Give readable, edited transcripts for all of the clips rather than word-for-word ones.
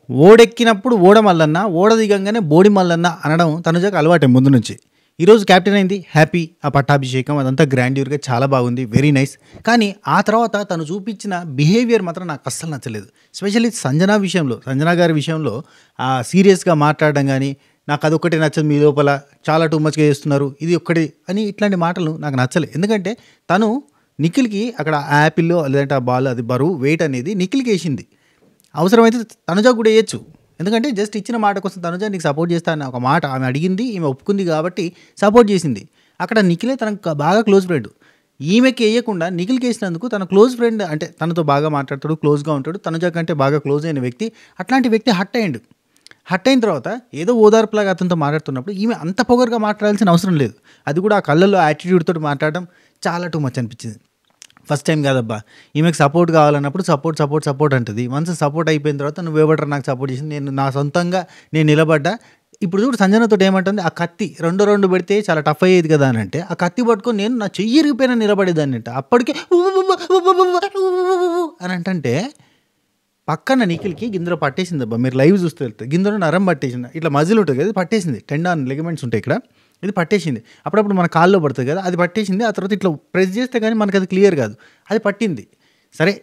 ఓడెక్కినప్పుడు ఓడ మల్లన్న, ఓడ దిగంగానే బోడి మల్లన్న అనడం తనుజకు అలవాటే ముందు నుంచి. ఈరోజు క్యాప్టెన్ అయింది, హ్యాపీ. ఆ పట్టాభిషేకం అదంతా గ్రాండ్యూర్గా చాలా బాగుంది, వెరీ నైస్. కానీ ఆ తర్వాత తను చూపించిన బిహేవియర్ మాత్రం నాకు అస్సలు నచ్చలేదు. ఎస్పెషల్లీ సంజన గారి విషయంలో సీరియస్గా మాట్లాడడం కానీ, నాకు అదొక్కటే నచ్చదు, మీ లోపల చాలా టూ మచ్గా చేస్తున్నారు, ఇది ఒక్కటి అని ఇట్లాంటి మాటలు నాకు నచ్చలేదు. ఎందుకంటే తను నిఖిల్కి అక్కడ ఆ యాపిల్లో లేదంటే ఆ బాల్ అది బరువు వెయిట్ అనేది నిఖిల్కి వేసింది. అవసరమైతే తనుజ కూడా వేయచ్చు. ఎందుకంటే జస్ట్ ఇచ్చిన మాట కోసం తనుజ నీకు సపోర్ట్ చేస్తాను ఒక మాట ఆమె అడిగింది, ఈమె ఒప్పుకుంది కాబట్టి సపోర్ట్ చేసింది. అక్కడ నిఖిలే తనకు బాగా క్లోజ్ ఫ్రెండ్. ఈమెకి వేయకుండా నిఖిల్కి వేసినందుకు తన క్లోజ్ ఫ్రెండ్, అంటే తనతో బాగా మాట్లాడతాడు, క్లోజ్గా ఉంటాడు, తనుజ కంటే బాగా క్లోజ్ అయిన వ్యక్తి, అట్లాంటి వ్యక్తి హట్ అయ్యిండు. హట్ అయిన తర్వాత ఏదో ఓదార్పులాగా అతనితో మాట్లాడుతున్నప్పుడు ఈమె అంత పొగరుగా మాట్లాడాల్సిన అవసరం లేదు. అది కూడా ఆ కళ్ళల్లో యాటిట్యూడ్ తోటి మాట్లాడడం చాలా టూ మచ్ అనిపించింది. ఫస్ట్ టైం కాదబ్బా, ఈమెకు సపోర్ట్ కావాలన్నప్పుడు సపోర్ట్ అంటుంది. వన్స్ సపోర్ట్ అయిపోయిన తర్వాత నువ్వు ఎవడరా నాకు సపోర్ట్ చేసింది, నేను నా సొంతంగా నేను నిలబడ్డా. ఇప్పుడు చూడు సంజనతో ఏమంటుంది, ఆ కత్తి రెండు పెడితే చాలా టఫ్ అయ్యేది కదా అని అంటే, ఆ కత్తి పట్టుకొని నేను నా చెయ్యి ఇరిగిపోయినా నిలబడేదాన్ని అంట. అప్పటికే అని అంటే పక్కన నిఖిల్కి గింజలో పట్టేసింది అబ్బా. మీరు లైవ్ చూస్తే వెళ్తే గింజలో నరం పట్టేసింది, ఇట్లా మజిల్ ఉంటుంది కదా, పట్టేసింది. టెండాన్ లెగమెంట్స్ ఉంటాయి ఇక్కడ, ఇది పట్టేసింది. అప్పుడప్పుడు మన కాల్లో పడుతుంది కదా, అది పట్టేసింది. ఆ తర్వాత ఇట్లా ప్రెస్ చేస్తే కానీ మనకు అది క్లియర్ కాదు, అది పట్టింది. సరే,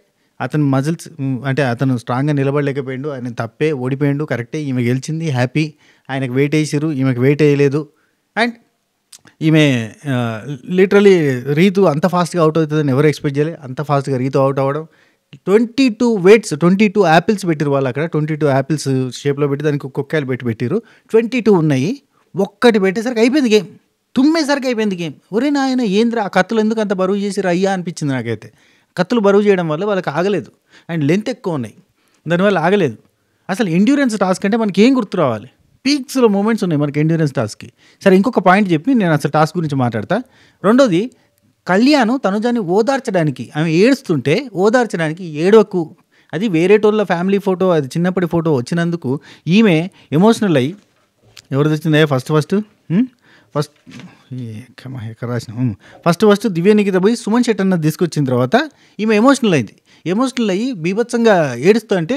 అతను మజిల్స్ అంటే అతను స్ట్రాంగ్గా నిలబడలేకపోయాడు, ఆయన తప్పే, ఓడిపోయాడు, కరెక్టే. ఈమె గెలిచింది, హ్యాపీ. ఆయనకు వెయిట్ వేసారు, ఈమెకు వెయిట్ వేయలేదు. అండ్ ఈమె లిటరలీ రీతు అంత ఫాస్ట్గా అవుట్ అవుతుందని ఎవరు ఎక్స్పెక్ట్ చేయలేదు. అంత ఫాస్ట్గా రీతు అవుట్ అవ్వడం. 22 యాపిల్స్ పెట్టిరు వాళ్ళు అక్కడ. 22 యాపిల్స్ షేప్లో పెట్టి దానికి కుక్కాయలు పెట్టిరు. 22 ఉన్నాయి. ఒక్కటి పెట్టేసరికి అయిపోయింది గేమ్, తుమ్మేసరికి అయిపోయింది గేమ్. ఒరే నాయన ఏంద్రా ఆ కత్తులు ఎందుకు అంత బరువు చేసిరు అయ్యా అనిపించింది నాకైతే. కత్తులు బరువు చేయడం వల్ల వాళ్ళకి ఆగలేదు, అండ్ లెంత్ ఎక్కువ ఉన్నాయి, దానివల్ల ఆగలేదు. అసలు ఎండ్యూరెన్స్ టాస్క్ అంటే మనకి ఏం గుర్తు రావాలి? పీక్స్లో మూమెంట్స్ ఉన్నాయి మనకి ఎండ్యూరెన్స్ టాస్క్కి. సరే, ఇంకొక పాయింట్ చెప్పి నేను అసలు టాస్క్ గురించి మాట్లాడతా. రెండోది, కళ్యాణ్ తనుజాని ఓదార్చడానికి, ఆమె ఏడుస్తుంటే ఓదార్చడానికి ఏడవకు, అది వేరేటోళ్ళ ఫ్యామిలీ ఫోటో, అది చిన్నప్పటి ఫోటో వచ్చినందుకు ఈమె ఎమోషనల్ అయ్యి, ఎవరిది వచ్చిందే ఫస్ట్ దివ్య నిఖిత పోయి సుమన్ శెట్టి అన్నది తీసుకొచ్చిన తర్వాత ఈమె ఎమోషనల్ అయ్యి బీభత్సంగా ఏడుస్తూ అంటే,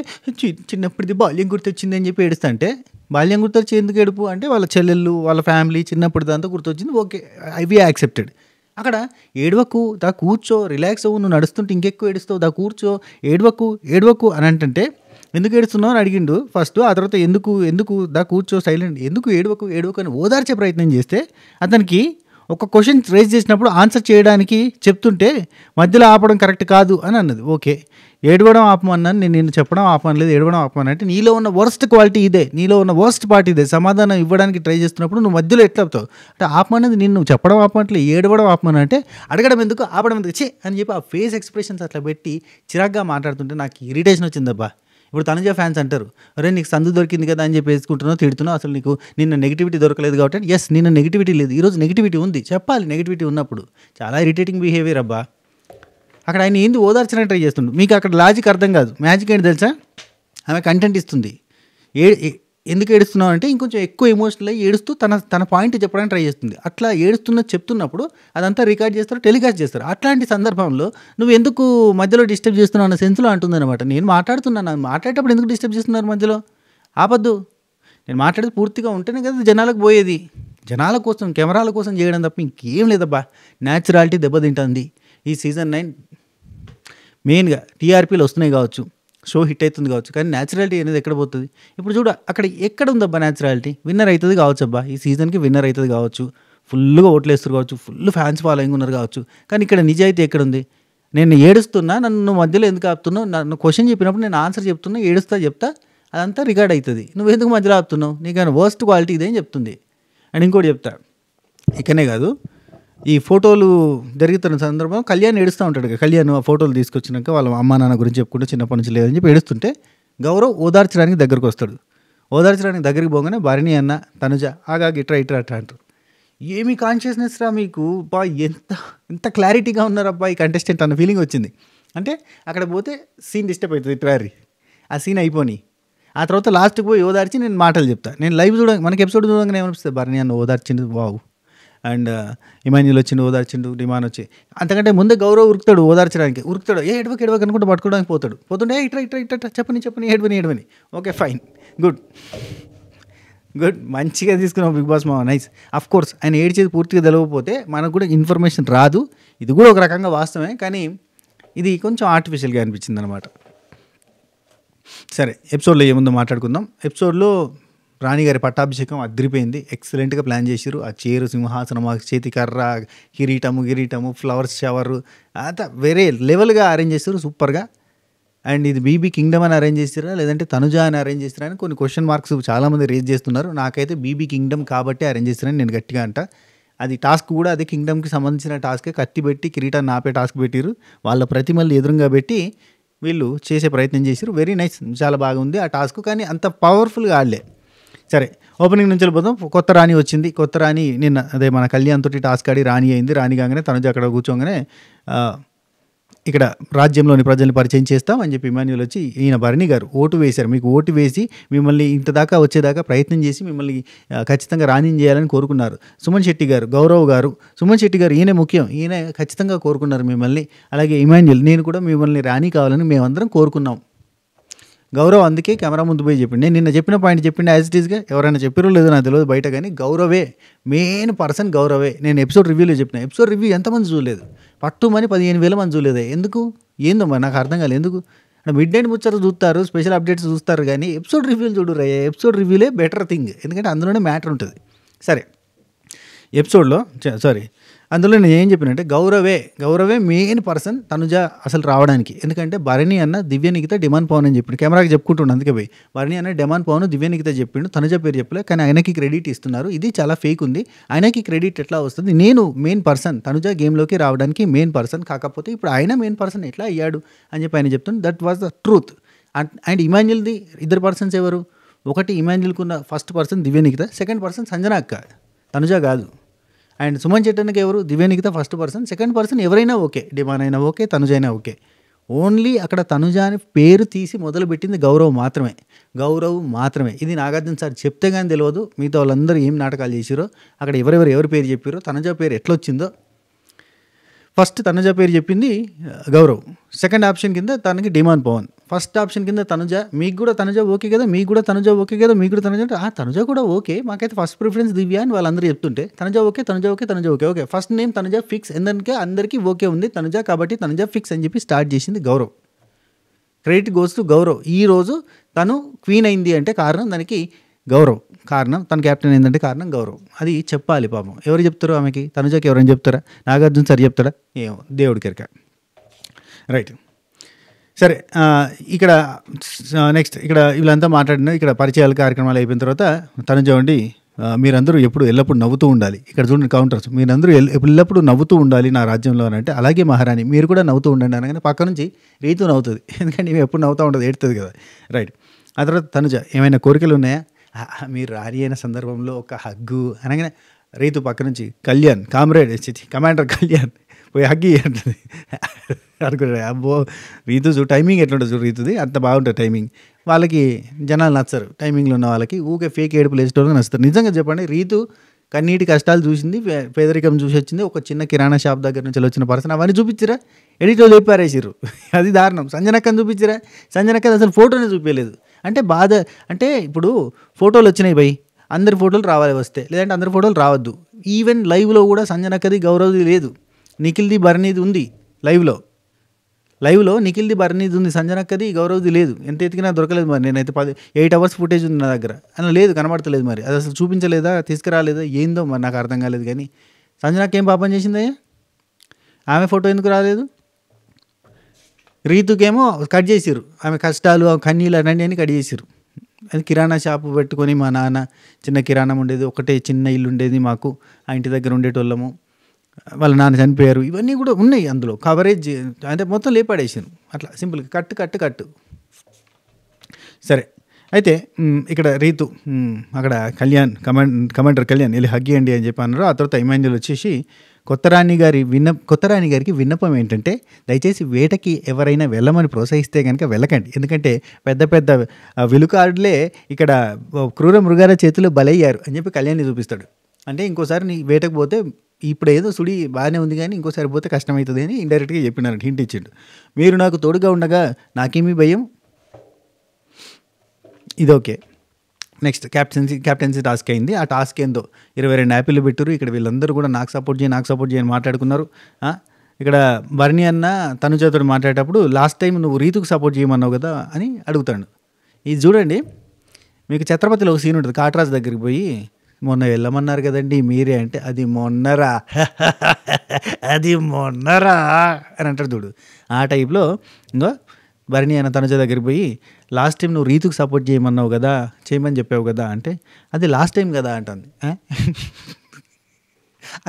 చిన్నప్పటిది బాల్యం గుర్తొచ్చింది అని చెప్పి ఏడుస్తా అంటే, బాల్యం గుర్తొచ్చి ఎందుకు ఏడుపు అంటే వాళ్ళ చెల్లెళ్ళు, వాళ్ళ ఫ్యామిలీ, చిన్నప్పటిది అంతా గుర్తొచ్చింది. Okay, IV accepted. అక్కడ ఏడవకు, దా కూర్చో, రిలాక్స్ అవ్వు, నువ్వు నడుస్తుంటే ఇంకెక్కువ ఏడుస్తావు, దా కూర్చో, ఏడవకు అని అంటే, ఎందుకు ఏడుస్తున్నావు అని అడిగిండు ఫస్ట్. ఆ తర్వాత ఎందుకు దా కూర్చో, సైలెంట్, ఎందుకు ఏడవకు అని ఓదార్చే ప్రయత్నం చేస్తే, అతనికి ఒక క్వశ్చన్ రేజ్ చేసినప్పుడు ఆన్సర్ చేయడానికి చెప్తుంటే మధ్యలో ఆపడం కరెక్ట్ కాదు అని అన్నది. ఓకే, ఏడవడం ఆపమన్నాను నేను చెప్పడం ఆపమనలేదు, ఏడవడం ఆపమని అంటే నీలో ఉన్న వర్స్ట్ క్వాలిటీ ఇదే, నీలో ఉన్న వర్స్ట్ పార్ట్ ఇదే. సమాధానం ఇవ్వడానికి ట్రై చేస్తున్నప్పుడు నువ్వు మధ్యలో ఎట్లా అవుతావు అంటే, ఆపమనేది నిన్ను చెప్పడం ఆపమట్లే, ఏడవడం ఆపమని అంటే అడగడం ఎందుకు, ఆపడం ఎందుకు చే అని చెప్పి ఆ ఫేస్ ఎక్స్ప్రెషన్స్ అట్లా పెట్టి చిరాగ్గా మాట్లాడుతుంటే నాకు ఇరిటేషన్ వచ్చిందబ్బా. ఇప్పుడు తనుజ ఫ్యాన్స్ అంటారు, అరే నీకు సందు దొరికింది కదా అని చెప్పి వేసుకుంటున్నావు, తిడుతున్నావు, అసలు నీకు నిన్న నెగిటివిటీ దొరకలేదు కాబట్టి. ఎస్, నిన్న నెగిటివిటీ లేదు, ఈరోజు నెగిటివిటీ ఉంది, చెప్పాలి. నెగిటివిటీ ఉన్నప్పుడు చాలా ఇరిటేటింగ్ బిహేవియర్ అబ్బా. అక్కడ ఆయన ఏంది ఓదార్చడానికి ట్రై చేస్తుండు, మీకు అక్కడ లాజిక్ అర్థం కాదు. మ్యాజిక్ ఏంటి తెలుసా, ఆమె కంటెంట్ ఇస్తుంది, ఎందుకు ఏడుస్తున్నావు అంటే ఇంకొంచెం ఎక్కువ ఎమోషనల్ అయ్యి ఏడుస్తూ తన పాయింట్ చెప్పడానికి ట్రై చేస్తుంది. అట్లా చెప్తున్నప్పుడు అదంతా రికార్డ్ చేస్తారు, టెలికాస్ట్ చేస్తారు. అట్లాంటి సందర్భంలో నువ్వు ఎందుకు మధ్యలో డిస్టర్బ్ చేస్తున్నావు అన్న సెన్స్లో అంటుందన్నమాట. నేను మాట్లాడేటప్పుడు ఎందుకు డిస్టర్బ్ చేస్తున్నారు మధ్యలో, ఆపద్దు. నేను మాట్లాడేది పూర్తిగా ఉంటేనే కదా జనాలకు పోయేది. జనాల కోసం, కెమెరాల కోసం చేయడం తప్ప ఇంకేం లేదబ్బా. న్యాచురాలిటీ దెబ్బతింటుంది. ఈ సీజన్ 9 మెయిన్గా టీఆర్పీలు వస్తున్నాయి కావచ్చు, షో హిట్ అవుతుంది కావచ్చు, కానీ న్యాచురాలిటీ అనేది ఎక్కడ పోతుంది? ఇప్పుడు చూడ అక్కడ ఎక్కడ ఉందబ్బా న్యాచురాలిటీ? విన్నర్ అవుతుంది కావచ్చు అబ్బా, ఈ సీజన్కి విన్నర్ అవుతుంది కావచ్చు, ఫుల్గా ఓట్లు వేస్తారు కావచ్చు, ఫుల్ ఫ్యాన్స్ ఫాలోయింగ్ ఉన్నారు కావచ్చు, కానీ ఇక్కడ నిజాయితీ ఎక్కడుంది? నేను ఏడుస్తున్నా, నన్ను మధ్యలో ఎందుకు ఆపుతున్నావు? నన్ను క్వశ్చన్ చెప్పినప్పుడు నేను ఆన్సర్ చెప్తున్నా, చెప్తా, అదంతా రికార్డ్ అవుతుంది, నువ్వు ఎందుకు మధ్యలో ఆపుతున్నావు? నీకైనా వర్స్ట్ క్వాలిటీ ఇదే అని చెప్తుంది. అండ్ ఇంకోటి చెప్తా, ఇక్కడనే కాదు, ఈ ఫోటోలు జరుగుతున్న సందర్భం కళ్యాణ్ ఏడుస్తూ ఉంటాడు. కళ్యాణ్ ఆ ఫోటోలు తీసుకొచ్చినాక వాళ్ళ అమ్మా నాన్న గురించి చెప్పుకుంటూ చిన్నప్పటి నుంచి లేదని చెప్పి ఏడుస్తుంటే గౌరవ్ ఓదార్చడానికి దగ్గరకు వస్తాడు. ఓదార్చడానికి దగ్గరికి పోగానే భరణి అన్న, తనుజ ఆగాగి ఇట్రా అంటారు. ఏమి కాన్షియస్నెస్ రా మీకు, బా ఎంత క్లారిటీగా ఉన్నారబ్బా ఈ కంటెస్టెంట్ అన్న ఫీలింగ్ వచ్చింది. అంటే అక్కడ పోతే సీన్ డిస్టర్బ్ అవుతుంది, ఇట్రారి ఆ సీన్ అయిపోయి ఆ తర్వాత లాస్ట్కి పోయి ఓదార్చి నేను మాటలు చెప్తాను. నేను లైవ్ మనకి ఎపిసోడ్ చూడగానే ఏమనిపిస్తుంది, భరణి అన్న ఓదార్చిండు, వావ్. అండ్ ఇమాన్యుల్ వచ్చిండు, ఓదార్చిండు, డిమాన్ వచ్చి. అంతకంటే ముందే గౌరవ్ ఓదార్చడానికి ఉరుకుతాడు, ఎడవకి అనుకుంటూ పట్టుకోవడానికి పోతుండే ఇట్రా చెప్పని ఏడవని. ఓకే ఫైన్, గుడ్ గుడ్, మంచిగా తీసుకున్నాం బిగ్ బాస్ మామ, నైస్. అఫ్ కోర్స్ ఆయన ఏడ్చేది పూర్తిగా తెలియకపోతే మనకు కూడా ఇన్ఫర్మేషన్ రాదు, ఇది కూడా ఒక రకంగా వాస్తవమే, కానీ ఇది కొంచెం ఆర్టిఫిషియల్గా అనిపించింది అనమాట. సరే, ఎపిసోడ్లో ఏముందో మాట్లాడుకుందాం. ఎపిసోడ్లో రాణిగారి పట్టాభిషేకం అదిరిపోయింది, ఎక్సలెంట్గా ప్లాన్ చేశారు. ఆ చీరు, సింహాసనం, ఆ చేతి కర్ర, కిరీటము, ఫ్లవర్స్ షవరు అంతా వేరే లెవెల్గా అరేంజ్ చేశారు, సూపర్గా. అండ్ ఇది బీబీ కింగ్డమ్ అని అరేంజ్ చేస్తారా లేదంటే తనుజ అని అరేంజ్ చేస్తారా అని కొన్ని క్వశ్చన్ మార్క్స్ చాలామంది రేజ్ చేస్తున్నారు. నాకైతే బీబీ కింగ్డమ్ కాబట్టి అరేంజ్ చేస్తారని నేను గట్టిగా అంట. అది టాస్క్ కూడా అదే కింగ్డమ్కి సంబంధించిన టాస్కే, కత్తి పెట్టి కిరీటాన్ని ఆపే టాస్క్ పెట్టిరు, వాళ్ళ ప్రతిమల్ని ఎదురుగా పెట్టి వీళ్ళు చేసే ప్రయత్నం చేశారు. వెరీ నైస్, చాలా బాగుంది ఆ టాస్క్, కానీ అంత పవర్ఫుల్గా ఆడలే. సరే, ఓపెనింగ్ నుంచి వెళ్ళిపోతాం. కొత్త రాణి వచ్చింది. కొత్త రాణి నిన్న అదే మన కళ్యాణ్ తోటి టాస్క్ ఆడి రాణి అయింది. రాణి కాగానే తనుజ అక్కడ కూర్చోగానే ఇక్కడ రాజ్యంలోని ప్రజల్ని పరిచయం చేస్తాం అని చెప్పి ఇమాన్యుల్ వచ్చి ఈయన భరణి గారు ఓటు వేశారు, మీకు ఓటు వేసి మిమ్మల్ని ఇంత దాకా వచ్చేదాకా ప్రయత్నం చేసి మిమ్మల్ని ఖచ్చితంగా రాణి చేయాలని కోరుకున్నారు. సుమన్ శెట్టి గారు, గౌరవ్ గారు, సుమన్ శెట్టి గారు ఈయన ముఖ్యం, ఈయన ఖచ్చితంగా కోరుకున్నారు మిమ్మల్ని. అలాగే ఇమాన్యుల్, నేను కూడా మిమ్మల్ని రాణి కావాలని మేమందరం కోరుకున్నాం. గౌరవ్ అందుకే కెమెరా ముందు పోయి చెప్పింది. నేను నిన్న చెప్పిన పాయింట్ చెప్పిండి యాజ్ ఇట్ ఈస్గా, ఎవరైనా చెప్పారో లేదో నాకు తెలియదు బయట, కానీ గౌరవే మెయిన్ పర్సన్, గౌరవే. నేను ఎపిసోడ్ రివ్యూలో చెప్పిన, ఎపిసోడ్ రివ్యూ ఎంతమంది చూడలేదు, పట్టుమని 15,000 మంది చూడలేదు. ఎందుకు, ఏందో మరి నాకు అర్థం కాలేదు ఎందుకు. మిడ్ నైట్ ముచ్చట చూస్తారు, స్పెషల్ అప్డేట్స్ చూస్తారు, కానీ ఎపిసోడ్ రివ్యూలు చూడరు. ఎపిసోడ్ రివ్యూలే బెటర్ థింగ్, ఎందుకంటే అందులోనే మ్యాటర్ ఉంటుంది. సరే, ఎపిసోడ్లో అందులో నేను ఏం చెప్పినంటే గౌరవే మెయిన్ పర్సన్ తనుజ అసలు రావడానికి. ఎందుకంటే భరణి అన్న దివ్యనికిత డిమాండ్ పవన్ అని చెప్పిండు, కెమెరాకి చెప్పుకుంటుండే, అందుకే పోయి భరణి అన్న డిమాండ్ పవన్ దివ్యనికిత చెప్పిండు, తనుజ పేరు చెప్పలే, కానీ ఆయనకి క్రెడిట్ ఇస్తున్నారు. ఇది చాలా ఫేక్ ఉంది, ఆయనకి క్రెడిట్ ఎట్లా వస్తుంది? నేను మెయిన్ పర్సన్, తనుజ గేమ్లోకి రావడానికి మెయిన్ పర్సన్, కాకపోతే ఇప్పుడు ఆయన మెయిన్ పర్సన్ ఎట్లా అయ్యాడు అని చెప్పి ఆయన చెప్తుంది. That was the truth. And ఇమాన్యుల్ది ఇద్దరు పర్సన్స్ ఎవరు? ఒకటి ఇమాన్యుల్కున్న first person Divyanikita, second person Sanjana అక్క, తనుజ కాదు. అండ్ సుమన్ చెట్టన్కి ఎవరు? Divyanikita first person, second person ఎవరైనా ఓకే, డిమాన్ అయినా ఓకే, తనుజ అయినా ఓకే. ఓన్లీ అక్కడ తనుజ అని పేరు తీసి మొదలుపెట్టింది గౌరవ్ మాత్రమే. ఇది నాగార్జున సార్ చెప్తే కానీ తెలియదు, మిగతా వాళ్ళందరూ ఏం నాటకాలు చేసిరో, అక్కడ ఎవరి పేరు చెప్పారో, తనుజ పేరు ఎట్లొచ్చిందో. ఫస్ట్ తనుజ పేరు చెప్పింది గౌరవ్, సెకండ్ ఆప్షన్ కింద తనకి డిమాండ్ పవన్, ఫస్ట్ ఆప్షన్ కింద తనుజ. మీకు కూడా తనుజ ఓకే కదా, మీకు కూడా తనుజ ఓకే కదా, మీకు కూడా తనుజ అంటే తనుజ కూడా ఓకే, మాకైతే ఫస్ట్ ప్రిఫరెన్స్ దివ్య అని వాళ్ళందరూ చెప్తుంటే Tanuja okay first name Tanuja fix, ఎందుకంటే అందరికీ ఓకే ఉంది తనుజ, కాబట్టి తనుజ ఫిక్స్ అని చెప్పి స్టార్ట్ చేసింది Gaurav. Credit goes to Gaurav. ఈరోజు తను క్వీన్ అయింది అంటే కారణం దానికి గౌరవ్, కారణం తన క్యాప్టెన్ ఏంటంటే కారణం గౌరవ్. అది చెప్పాలి పాపం. ఎవరు చెప్తారో ఆమెకి, తనుజకి ఎవరైనా చెప్తారా? నాగార్జున సార్ చెప్తాడా? ఏమో, దేవుడి కెరక. రైట్, సరే. ఇక్కడ నెక్స్ట్ ఇక్కడ వీళ్ళంతా మాట్లాడిన ఇక్కడ పరిచయాల కార్యక్రమాలు అయిపోయిన తర్వాత తనుజ ఉండి మీరందరూ ఎల్లప్పుడు నవ్వుతూ ఉండాలి. ఇక్కడ చూడండి కౌంటర్స్, మీరందరూ ఎల్లప్పుడు నవ్వుతూ ఉండాలి నా రాజ్యంలో అని అంటే, అలాగే మహారాణి మీరు కూడా నవ్వుతూ ఉండండి అనగానే పక్క నుంచి రీతు నవ్వుతుంది, ఎందుకంటే ఇవి ఎప్పుడు నవ్వుతూ ఉంటుంది, ఏడుతుంది కదా. రైట్, ఆ తర్వాత తనుజ ఏమైనా కోరికలు ఉన్నాయా? మీరు రాణి అయిన సందర్భంలో ఒక హగ్గు అనగానే రీతు పక్క నుంచి కళ్యాణ్ కమాండర్ కళ్యాణ్ పోయి హగ్గి అంటుంది అనుకున్నాడు. అబ్బో రీతు టైమింగ్ ఎట్లుంటుంది చూడు, రీతుది అంత బాగుంటుంది టైమింగ్. వాళ్ళకి జనాలు నచ్చరు, టైమింగ్లో ఉన్న వాళ్ళకి ఊకే ఫేక్ ఏడుపులు వేసేటోళ్ళకి నచ్చుతారు. నిజంగా చెప్పండి, రీతు కన్నీటి కష్టాలు చూసింది, పేదరికం చూసి వచ్చింది, ఒక చిన్న కిరాణా షాప్ దగ్గర నుంచి వచ్చిన పర్సన్, అవన్నీ చూపించిరా, ఎడిట్లో చెప్పారేసారు, అది దారుణం. సంజనక్కని చూపించిరా, సంజనక్క అసలు ఫోటోనే చూపించలేదు. అంటే బాధ, అంటే ఇప్పుడు ఫోటోలు వచ్చినాయి భయ్, అందరి ఫోటోలు రావాలి వస్తే, లేదంటే అందరి ఫోటోలు రావద్దు. ఈవెన్ లైవ్లో కూడా సంజనక్కది గౌరవ్ది లేదు, నిఖిల్ది భరణిది ఉంది. లైవ్లో నిఖిల్ది భరణిది ఉంది, సంజనక్కది గౌరవ్ది లేదు. ఎంత ఎతికినా దొరకలేదు. మరి నేనైతే 8 hours ఫుటేజ్ ఉంది నా దగ్గర, అలా లేదు, కనబడతలేదు. మరి అది అసలు చూపించలేదా, తీసుకురాలేదా, ఏందో మరి నాకు అర్థం కాలేదు. కానీ సంజనక్క ఏం పాపం చేసిందయ్యా, ఆమె ఫోటో ఎందుకు రాలేదు? రీతుకేమో కట్ చేసిరు, ఆమె కష్టాలు కన్నీళ్ళు అన్నీ కట్ చేసిరు. అది కిరాణా షాపు పెట్టుకొని, మా నాన్న చిన్న కిరాణం ఉండేది, ఒకటే చిన్న ఇల్లు ఉండేది మాకు, ఆ ఇంటి దగ్గర ఉండేటోళ్ళము, వాళ్ళ నాన్న చనిపోయారు, ఇవన్నీ కూడా ఉన్నాయి అందులో కవరేజ్. అంటే మొత్తం లేపాడేసాను అట్లా సింపుల్గా కట్టు. సరే, అయితే ఇక్కడ రీతు అక్కడ కమాండర్ కళ్యాణ్ వెళ్ళి హగ్గియండి అని చెప్పి అన్నారు. ఆ తర్వాత ఇమాన్యుల్ వచ్చేసి కొత్త రాణి గారికి విన్నపం ఏంటంటే, దయచేసి వేటకి ఎవరైనా వెళ్ళమని ప్రోత్సహిస్తే కనుక వెళ్ళకండి, ఎందుకంటే పెద్ద విలుకార్డులే ఇక్కడ క్రూర మృగాల చేతిలో బలయ్యారు అని చెప్పి కళ్యాణ్ని చూపిస్తాడు. అంటే ఇంకోసారి నీ వేటకు పోతే, ఇప్పుడు ఏదో సుడి బాగానే ఉంది కానీ ఇంకోసారి పోతే కష్టమవుతుంది అని ఇండైరెక్ట్గా చెప్పినారు, హింట్ ఇచ్చిండు. మీరు నాకు తోడుగా ఉండగా నాకేమీ భయం, ఇది ఓకే. నెక్స్ట్ క్యాప్టెన్సీ టాస్క్ అయింది. ఆ టాస్క్ ఏందో 22 యాపిల్లు పెట్టారు. ఇక్కడ వీళ్ళందరూ కూడా నాకు సపోర్ట్ చేయి అని మాట్లాడుకున్నారు. ఇక్కడ బర్నీ అన్న తనుజతో మాట్లాడేటప్పుడు లాస్ట్ టైం నువ్వు రీతుకు సపోర్ట్ చేయమన్నావు కదా అని అడుగుతాడు. ఇది చూడండి, మీకు ఛత్రపతిలో ఒక సీన్ ఉంటుంది. కాట్రాజ్ దగ్గరికి పోయి మొన్న వెళ్ళమన్నారు కదండి మీరే అంటే, అది మొన్నరా అని అంటారు చూడు. ఆ టైప్లో ఇంకో బర్నీ అన్న తనుజ దగ్గరికి పోయి లాస్ట్ టైం నువ్వు రీతుకు సపోర్ట్ చేయమని చెప్పావు కదా అంటే, అది లాస్ట్ టైం కదా అంటుంది.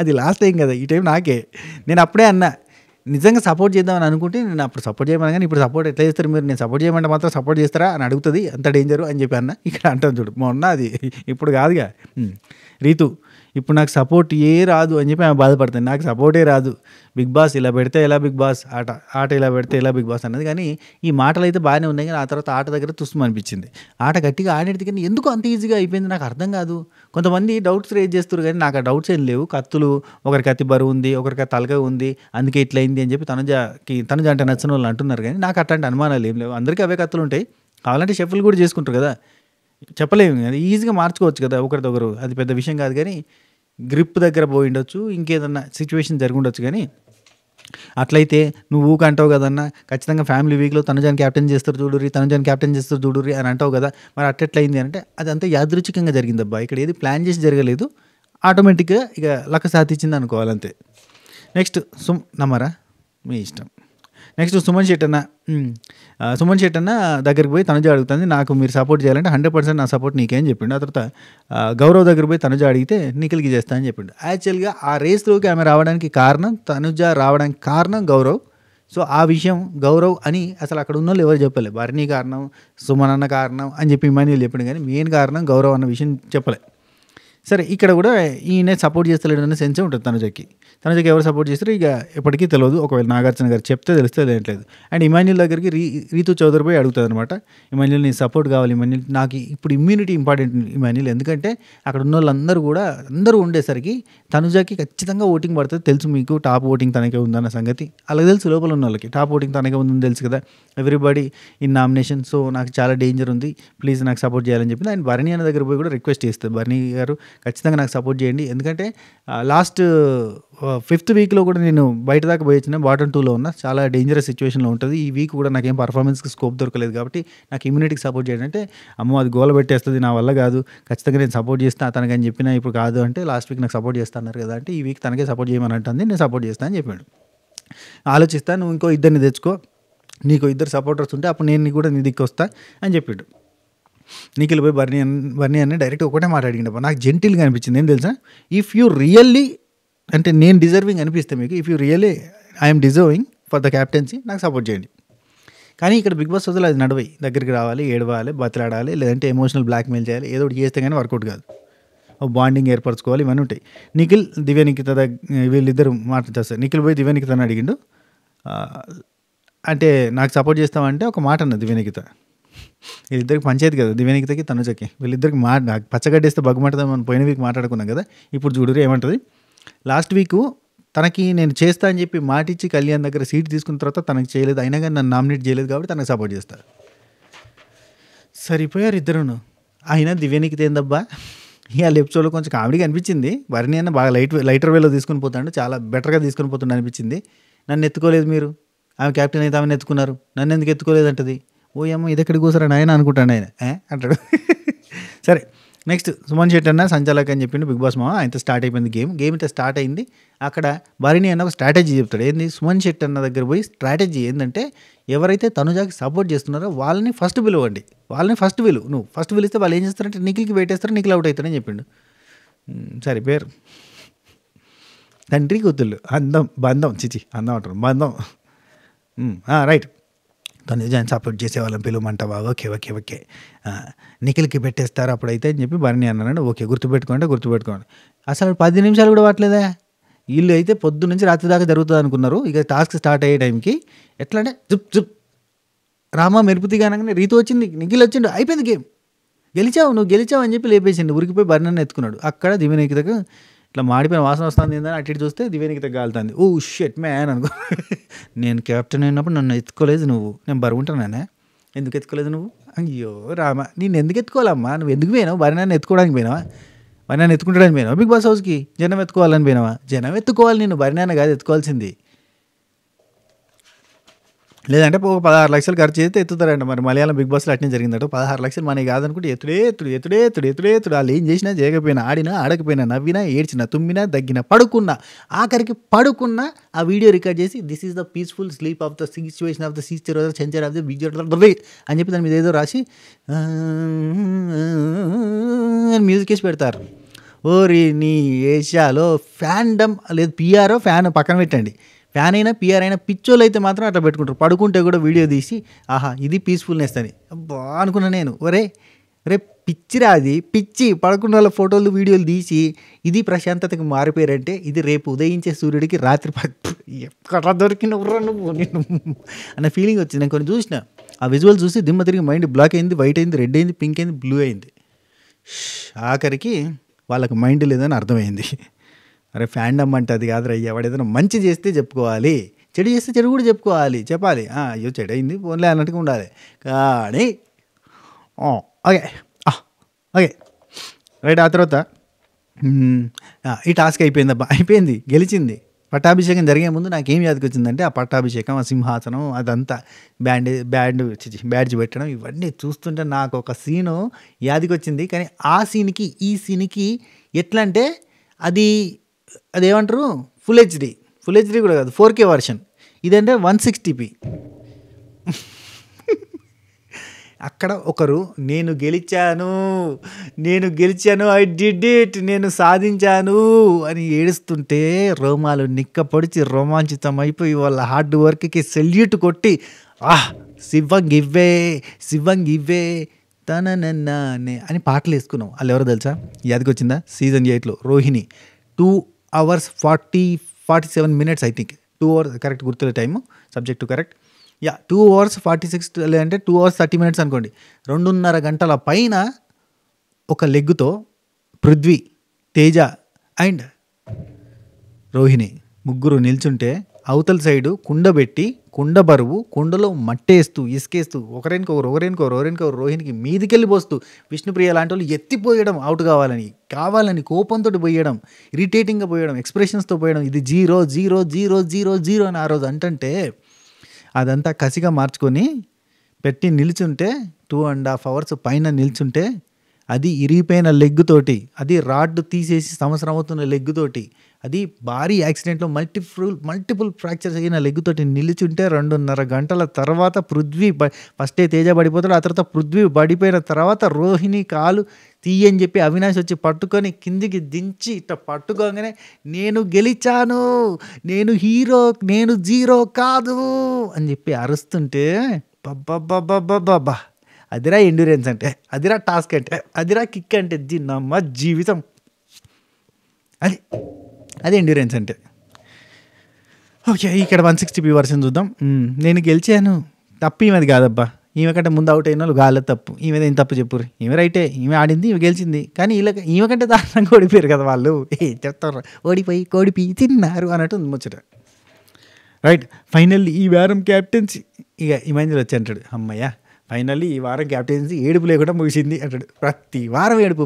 అది లాస్ట్ టైం కదా, ఈ టైం నాకే. నేను అప్పుడే అన్నా, నిజంగా సపోర్ట్ చేద్దామని అనుకుంటే నేను అప్పుడు సపోర్ట్ చేయమని, కానీ ఇప్పుడు సపోర్ట్ ఎట్లా చేస్తారు మీరు, నేను సపోర్ట్ చేయమంటే మాత్రం సపోర్ట్ చేస్తారా అని అడుగుతుంది. అంత డేంజరు అని చెప్పి అన్న. ఇక్కడ అంటాను చూడు, మొన్న అది ఇప్పుడు కాదుగా. రీతు ఇప్పుడు నాకు సపోర్ట్ రాదు అని చెప్పి ఆమె బాధపడుతుంది. నాకు సపోర్టే రాదు, బిగ్ బాస్ ఇలా పెడితే ఎలా బిగ్ బాస్, ఆట ఇలా పెడితే ఎలా బిగ్ బాస్ అన్నది. కానీ ఈ మాటలు అయితే బాగానే ఉన్నాయి, కానీ ఆ తర్వాత ఆట దగ్గర తుస్సు అనిపించింది. ఆట గట్టిగా ఆడేది కానీ ఎందుకు అంత ఈజీగా అయిపోయింది నాకు అర్థం కాదు. కొంతమంది డౌట్స్ రేజ్ చేస్తారు, కానీ నాకు ఆ డౌట్స్ ఏం లేవు. కత్తులు, ఒకరికి కత్తి బరువు ఉంది, ఒకరికి తలకాయ ఉంది, అందుకే ఇట్లా అయింది అని చెప్పి తనుజ అంటే నచ్చిన వాళ్ళు అంటున్నారు. కానీ నాకు అట్లాంటి అనుమానాలు ఏం లేవు. అందరికీ అవే కత్తులు ఉంటాయి. కావాలంటే షెఫ్లు కూడా చేసుకుంటారు కదా, చెప్పలేము. అది ఈజీగా మార్చుకోవచ్చు కదా ఒకరిదొకరు, అది పెద్ద విషయం కాదు. కానీ గ్రిప్ దగ్గర పోయి ఉండొచ్చు, ఇంకేదన్నా సిచ్యువేషన్ జరిగి ఉండొచ్చు. కానీ అట్లయితే నువ్వు ఊక అంటావు కదన్నా, ఖచ్చితంగా ఫ్యామిలీ వీక్లో తనుజాని క్యాప్టెన్ చేస్తారు చూడుర్రి అని అంటావు కదా, మరి అట్టెట్లయింది అంటే అది అంతా యాదృచ్ఛికంగా జరిగిందబ్బా. ఇక్కడ ఏది ప్లాన్ చేసి జరగలేదు, ఆటోమేటిక్గా ఇక లక్క సాధించింది అనుకోవాలంతే. నెక్స్ట్ నమ్మరా మీ ఇష్టం. నెక్స్ట్ సుమన్ శెట్టన్న దగ్గరికి పోయి తనుజ అడుగుతుంది, నాకు మీరు సపోర్ట్ చేయాలంటే 100% నా సపోర్ట్ నీకేం చెప్పిండు. ఆ తర్వాత గౌరవ్ దగ్గర పోయి తనుజ అడిగితే నిఖిల్కి చేస్తా అని చెప్పిండు. యాక్చువల్గా ఆ రేస్లోకి ఆమె రావడానికి కారణం, తనుజ రావడానికి కారణం గౌరవ్. సో ఆ విషయం గౌరవ్ అని అసలు అక్కడ ఉన్న వాళ్ళు ఎవరు చెప్పలే. బర్నీ కారణం, సుమన్ అన్న కారణం అని చెప్పి ఇమాన్యుల్ చెప్పిండు, కానీ మెయిన్ కారణం గౌరవ్ అన్న విషయం చెప్పలే. సరే, ఇక్కడ కూడా ఈయన సపోర్ట్ చేస్తలేడు అనే సెన్సే ఉంటుంది తనుజకి ఎవరు సపోర్ట్ చేస్తారో ఇక ఎప్పటికీ తెలియదు. ఒకవేళ నాగార్జున గారు చెప్తే తెలిస్తే లేట్లేదు. అండ్ ఇమాన్యుల్ దగ్గరికి రీతు చౌదరి పోయి అడుగుతుంది అనమాట, ఇమాన్యుల్ నీ సపోర్ట్ కావాలి ఇమాన్యుల్, నాకు ఇప్పుడు ఇమ్యూనిటీ ఇంపార్టెంట్ ఇమాన్యుల్, ఎందుకంటే అక్కడ ఉన్న వాళ్ళందరూ కూడా అందరూ ఉండేసరికి తనుజకి ఖచ్చితంగా ఓటింగ్ పడుతుంది తెలుసు మీకు, టాప్ ఓటింగ్ తనకే ఉందన్న సంగతి అలాగే తెలుసు. లోపల ఉన్న వాళ్ళకి టాప్ ఓటింగ్ తనకే ఉందని తెలుసు కదా, ఎవ్రీబడి ఇన్ నామినేషన్. సో నాకు చాలా డేంజర్ ఉంది, ప్లీజ్ నాకు సపోర్ట్ చేయాలని చెప్పి ఆయన బర్నీ అన్న దగ్గర పోయి కూడా రిక్వెస్ట్ చేస్తుంది. బర్నీ గారు ఖచ్చితంగా నాకు సపోర్ట్ చేయండి, ఎందుకంటే లాస్ట్ 5th వీక్లో కూడా నేను బయట దాకా పోయి వచ్చిన, బాటమ్ 2లో ఉన్న, చాలా డేంజరస్ సిచ్యువేషన్లో ఉంటుంది. ఈ వీక్ కూడా నాకేం పర్ఫార్మెన్స్కి స్కోప్ దొరకలేదు కాబట్టి నాకు ఇమ్యూనిటీకి సపోర్ట్ చేయండి అంటే, అమ్మో అది గోల పెట్టేస్తుంది నా వల్ల కాదు, ఖచ్చితంగా నేను సపోర్ట్ చేస్తాను తనకి అని చెప్పినా ఇప్పుడు కాదు అంటే, లాస్ట్ వీక్ నాకు సపోర్ట్ చేస్తా అన్నారు కదా అంటే, ఈ వీక్ తనకే సపోర్ట్ చేయమని అంటుంది, నేను సపోర్ట్ చేస్తాను అని చెప్పాడు. ఆలోచిస్తాను, నువ్వు ఇంకో ఇద్దరిని తెచ్చుకో, నీకు 2 సపోర్టర్స్ ఉంటే అప్పుడు నేను కూడా నీ దిక్కు వస్తా అని చెప్పాడు. నిఖిల్ పోయి బర్నీ అన్న డైరెక్ట్ ఒకటే మాట్లాడినప్ప నాకు జెంటిల్గా అనిపించింది. ఏం తెలుసా, ఇఫ్ యూ రియల్లీ అంటే నేను డిజర్వింగ్ అనిపిస్తే మీకు, if you really I'm deserving for the captaincy, నాకు సపోర్ట్ చేయండి. కానీ ఇక్కడ బిగ్ బాస్ వదిలే అది నడవై, దగ్గరికి రావాలి, ఏడవాలి, బతిలాడాలి, లేదంటే ఎమోషనల్ బ్లాక్మెయిల్ చేయాలి, ఏదో ఒకటి చేస్తే కానీ వర్కౌట్ కాదు. బాండింగ్ ఏర్పరచుకోవాలి, ఇవన్నీ ఉంటాయి. నిఖిల్ దివ్యనిఖిత వీళ్ళిద్దరు మాట్లాడతారు. నిఖిల్ పోయి దివ్యనిఖితని అడిగిండు, అంటే నాకు సపోర్ట్ చేస్తామంటే ఒక మాట అన్నది దివ్యనిఖిత. వీళ్ళిద్దరికి పంచాయతీ కదా, దివ్యనిఖితకి తనుజకి, వీళ్ళిద్దరికి పచ్చగడ్డేస్తే బగ్గుమంటుంది మనం పోయిన వీక్ మాట్లాడుకున్నాం కదా. ఇప్పుడు చూడరు ఏమంటుంది, లాస్ట్ వీక్ తనకి నేను చేస్తా అని చెప్పి మాటిచ్చి కళ్యాణ్ దగ్గర సీట్ తీసుకున్న తర్వాత తనకి చేయలేదు, అయినా కానీ నన్ను నామినేట్ చేయలేదు కాబట్టి తనకు సపోర్ట్ చేస్తారు. సరిపోయారు ఇద్దరును. అయినా దివ్యనిఖిత ఏందబ్బా, ఇవాళ ఎపిసోడ్లో కొంచెం కామెడీగా అనిపించింది. బర్నీ అన్న బాగా లైటర్ వేలో తీసుకుని పోతాడు, చాలా బెటర్గా తీసుకుని పోతుండే అనిపించింది. నన్ను ఎత్తుకోలేదు మీరు, ఆమె క్యాప్టెన్ అయితే ఆమెను ఎత్తుకున్నారు, నన్ను ఎందుకు ఎత్తుకోలేదు అంటది. ఓ అమ్మ ఇది ఎక్కడికి కూర్చోరని ఆయన అనుకుంటాను ఆయన అంటాడు. సరే, నెక్స్ట్ సుమన్ శెట్టన్న సంచాలక్ అని చెప్పిండు బిగ్ బాస్ మామ. ఆయనతో స్టార్ట్ అయిపోయింది గేమ్ అయితే స్టార్ట్ అయింది. అక్కడ బర్నీ అన్న ఒక స్ట్రాటజీ చెప్తాడు. ఏంది, సుమన్ శెట్టన్న దగ్గర పోయి స్ట్రాటజీ ఏంటంటే, ఎవరైతే తనుజాకి సపోర్ట్ చేస్తున్నారో వాళ్ళని ఫస్ట్ పిలవండి, నువ్వు ఫస్ట్ పిలిస్తే వాళ్ళు ఏం చేస్తారంటే నిఖిల్కి పెట్టేస్తారు, నిఖిల్ అవుట్ అవుతారని చెప్పిండు. సరే, పేరు తండ్రి కూతుళ్ళు బంధం బంధం రైట్. తనుజాని సపోర్ట్ చేసేవాళ్ళని పిలవమంటావా, ఓకే నిఖిల్కి పెట్టేస్తారు అప్పుడైతే అని చెప్పి బర్నీ అన్నాడు. ఓకే గుర్తుపెట్టుకోండి. అసలు 10 నిమిషాలు కూడా పట్టలేదా, వీళ్ళు అయితే పొద్దు నుంచి రాత్రి దాకా జరుగుతుంది అనుకున్నారు. ఇక టాస్క్ స్టార్ట్ అయ్యే టైంకి ఎట్లా అంటే జుప్ రామా మెరుపుతిగా అనగానే రీతు వచ్చింది, నిఖిల్ వచ్చిండు, అయిపోయింది గేమ్, నువ్వు గెలిచావు అని చెప్పి లేపేసిండు. ఉరికిపోయి బర్నీ ఎత్తుకున్నాడు. అక్కడ దివ్యనిఖితకు ఇట్లా మాడిపోయిన వాసన వస్తుంది ఏందని అటు ఇటు చూస్తే దివ్యనిఖిత కాలుతుంది. ఓ షెట్ మ్యాన్ అనుకో, నేను కెప్టెన్ అయినప్పుడు నన్ను ఎత్తుకోలేదు నువ్వు, నేను బరువుంటానే, ఎందుకు ఎత్తుకోలేదు నువ్వు అయ్యో రామ! నిన్నెందుకు ఎత్తుకోవాలమ్మా? నువ్వెందుకు పోయినావు? బర్రెనన్న ఎత్తుకోవడానికి పోయినావా? బర్రెనన్న ఎత్తుకుంటడానికి పోయినావా బిగ్ బాస్ హౌస్‌కి? జనం ఎత్తుకోవాలని పోయినావా? జనం ఎత్తుకోవాలి నిన్ను, బర్రెనన్న కాదు ఎత్తుకోవాల్సింది. లేదంటే ఒక 16,00,000 ఖర్చు చేస్తే ఎత్తుతారంట. మరి మలయాళం బిగ్ బాస్‌లో అట్నే జరిగిందట. 16,00,000 మనయి కాదనుకుంటే ఎత్తుడే ఎత్తుడు, ఎత్తుడే ఎత్తుడు, ఎత్తుడే ఎత్తుడు. ఆళ్ళు ఏం చేసినా చేయకపోయినా, ఆడినా ఆడకపోయినా, నవ్వినా, ఏడ్చినా, తుమ్మినా, దగ్గినా, పడుకున్నా, ఆఖరికి పడుకున్నా ఆ వీడియో రికార్డ్ చేసి this is the peaceful sleep of the situation of the సీచర్ సెంచర్ ఆఫ్ ద విజయ్ అని చెప్పి దాని మీద ఏదో రాసి అని మ్యూజిక్ వేసి పెడతారు. ఓరి నీ ఏషియాలో ఫ్యాన్డమ్ లేదు, పిఆరో ఫ్యాన్ పక్కన పెట్టండి. ఫ్యాన్ అయినా పిఆర్ అయినా పిచ్చోళ్ళు అయితే మాత్రం అట్లా పెట్టుకుంటారు. పడుకుంటే కూడా వీడియో తీసి ఆహా ఇది పీస్ఫుల్నెస్ అని అబ్బా అనుకున్నా నేను. ఒరే పిచ్చిరా అది, పిచ్చి. పడుకున్న వాళ్ళ ఫోటోలు వీడియోలు తీసి ఇది ప్రశాంతతకి మారిపోయారంటే ఇది రేపు ఉదయించే సూర్యుడికి రాత్రి ఎక్కడ దొరికిన నువ్వు నేను అన్న ఫీలింగ్ వచ్చింది. నేను కొన్ని చూసిన ఆ విజువల్ చూసి దిమ్మ తిరిగి మైండ్ బ్లాక్ అయింది, వైట్ అయింది, రెడ్ అయింది, పింక్ అయింది, బ్లూ అయింది. ఆఖరికి వాళ్ళకి మైండ్ లేదని అర్థమైంది. అరే ఫ్యాండమ్ అంటే అది కాదురా అయ్యా, వాడు ఏదైనా మంచి చేస్తే చెప్పుకోవాలి, చెడు చేస్తే చెడు కూడా చెప్పాలి. అయ్యో చెడు అయింది ఫోన్లే అన్నట్టుగా ఉండాలి. కానీ ఓకే రైట్. ఆ తర్వాత ఈ టాస్క్ అయిపోయిందబ్బా, అయిపోయింది, గెలిచింది. పట్టాభిషేకం జరిగే ముందు నాకేం యాదకి వచ్చిందంటే ఆ పట్టాభిషేకం, ఆ సింహాసనం, అదంతా బ్యాడ్జ్ పెట్టడం, ఇవన్నీ చూస్తుంటే నాకు ఒక సీను యాదకి వచ్చింది. కానీ ఆ సీన్కి ఈ సీన్కి ఎట్లా అంటే అదేమంటారు ఫుల్ హెచ్డి కూడా కాదు, 4K వర్షన్. ఇదంటే 160p. అక్కడ ఒకరు నేను గెలిచాను, ఐ డిడ్ ఇట్, నేను సాధించాను అని ఏడుస్తుంటే రోమాలు నిక్కపొడిచి రోమాంచితం అయిపోయి వాళ్ళ హార్డ్ వర్క్కి సెల్యూట్ కొట్టి శివంగ్ ఇవ్వే తననన్నే అని పాటలు వేసుకున్నాం. వాళ్ళు ఎవరో తెలుసా? యాదకి వచ్చిందా? సీజన్ 8లో Rohini. 2 hours 47 minutes I think. 2 hours correct గుర్తులే టైము, సబ్జెక్టు కరెక్ట్. 2 hours 46 లేదంటే 2 hours 30 minutes అనుకోండి. 2.5 గంటల పైన ఒక లెగ్గుతో పృథ్వీ, తేజ అండ్ రోహిణి ముగ్గురు నిల్చుంటే అవతల సైడు కుండ పెట్టి, కుండ బరువు, కుండలో మట్టేస్తూ ఇసుకేస్తూ ఒకరికొకరు రోహిణికి మీదికెళ్ళి పోస్తూ విష్ణుప్రియ లాంటి వాళ్ళు ఎత్తిపోయడం, అవుట్ కావాలని కోపంతో పోయడం, ఇరిటేటింగ్గా పోయడం, ఎక్స్ప్రెషన్స్తో పోయడం, ఇది 0 అని ఆ రోజు అంటే అదంతా కసిగా మార్చుకొని పెట్టి నిల్చుంటే 2.5 hours పైన నిల్చుంటే అది ఇరిగిపోయిన లెగ్గుతోటి, అది రాడ్ తీసేసి సంవత్సరం అవుతున్న లెగ్గుతోటి, అది భారీ యాక్సిడెంట్లో మల్టిపుల్ ఫ్రాక్చర్స్ అయిన లెగ్గుతోటి నిలిచుంటే 2.5 గంటల తర్వాత పృథ్వీ ఫస్టే తేజ పడిపోతాడు. ఆ తర్వాత పృథ్వీ పడిపోయిన తర్వాత రోహిణి కాలు తీయని చెప్పి అవినాష్ వచ్చి పట్టుకొని కిందికి దించి ఇట్లా పట్టుకోగానే నేను గెలిచాను, నేను హీరో, నేను జీరో కాదు అని చెప్పి అరుస్తుంటే బాబా అదిరా ఎండ్యూరెన్స్ అంటే, అదిరా టాస్క్ అంటే, అదిరా కిక్ అంటే, నమ్మ జీవితం. అది ఎండ్యూరెన్స్ అంటే. ఓకే, ఇక్కడ 160p వర్షన్ చూద్దాం. నేను గెలిచాను, తప్పు ఈమెది కాదబ్బా. ఈమె కంటే ముందు అవుట్ అయిన వాళ్ళు గాలి తప్పు. ఈమెది ఏం తప్పు చెప్పురు? ఈమె రైటే, ఈమె ఆడింది, ఈమె గెలిచింది. కానీ ఈమె కంటే దారుణంగా ఓడిపోయారు కదా వాళ్ళు. చెప్తారు ఓడిపోయి కోడిపి తిన్నారు అన్నట్టు ముచ్చట. రైట్. ఫైనల్లీ ఈ వారం క్యాప్టెన్సీ ఇక ఇమాంజల్ వచ్చి అంటాడు, అమ్మయ్య ఫైనల్లీ ఈ వారం క్యాప్టెన్సీ ఏడుపు లేకుండా ముగిసింది అంటాడు. ప్రతి వారం ఏడుపు,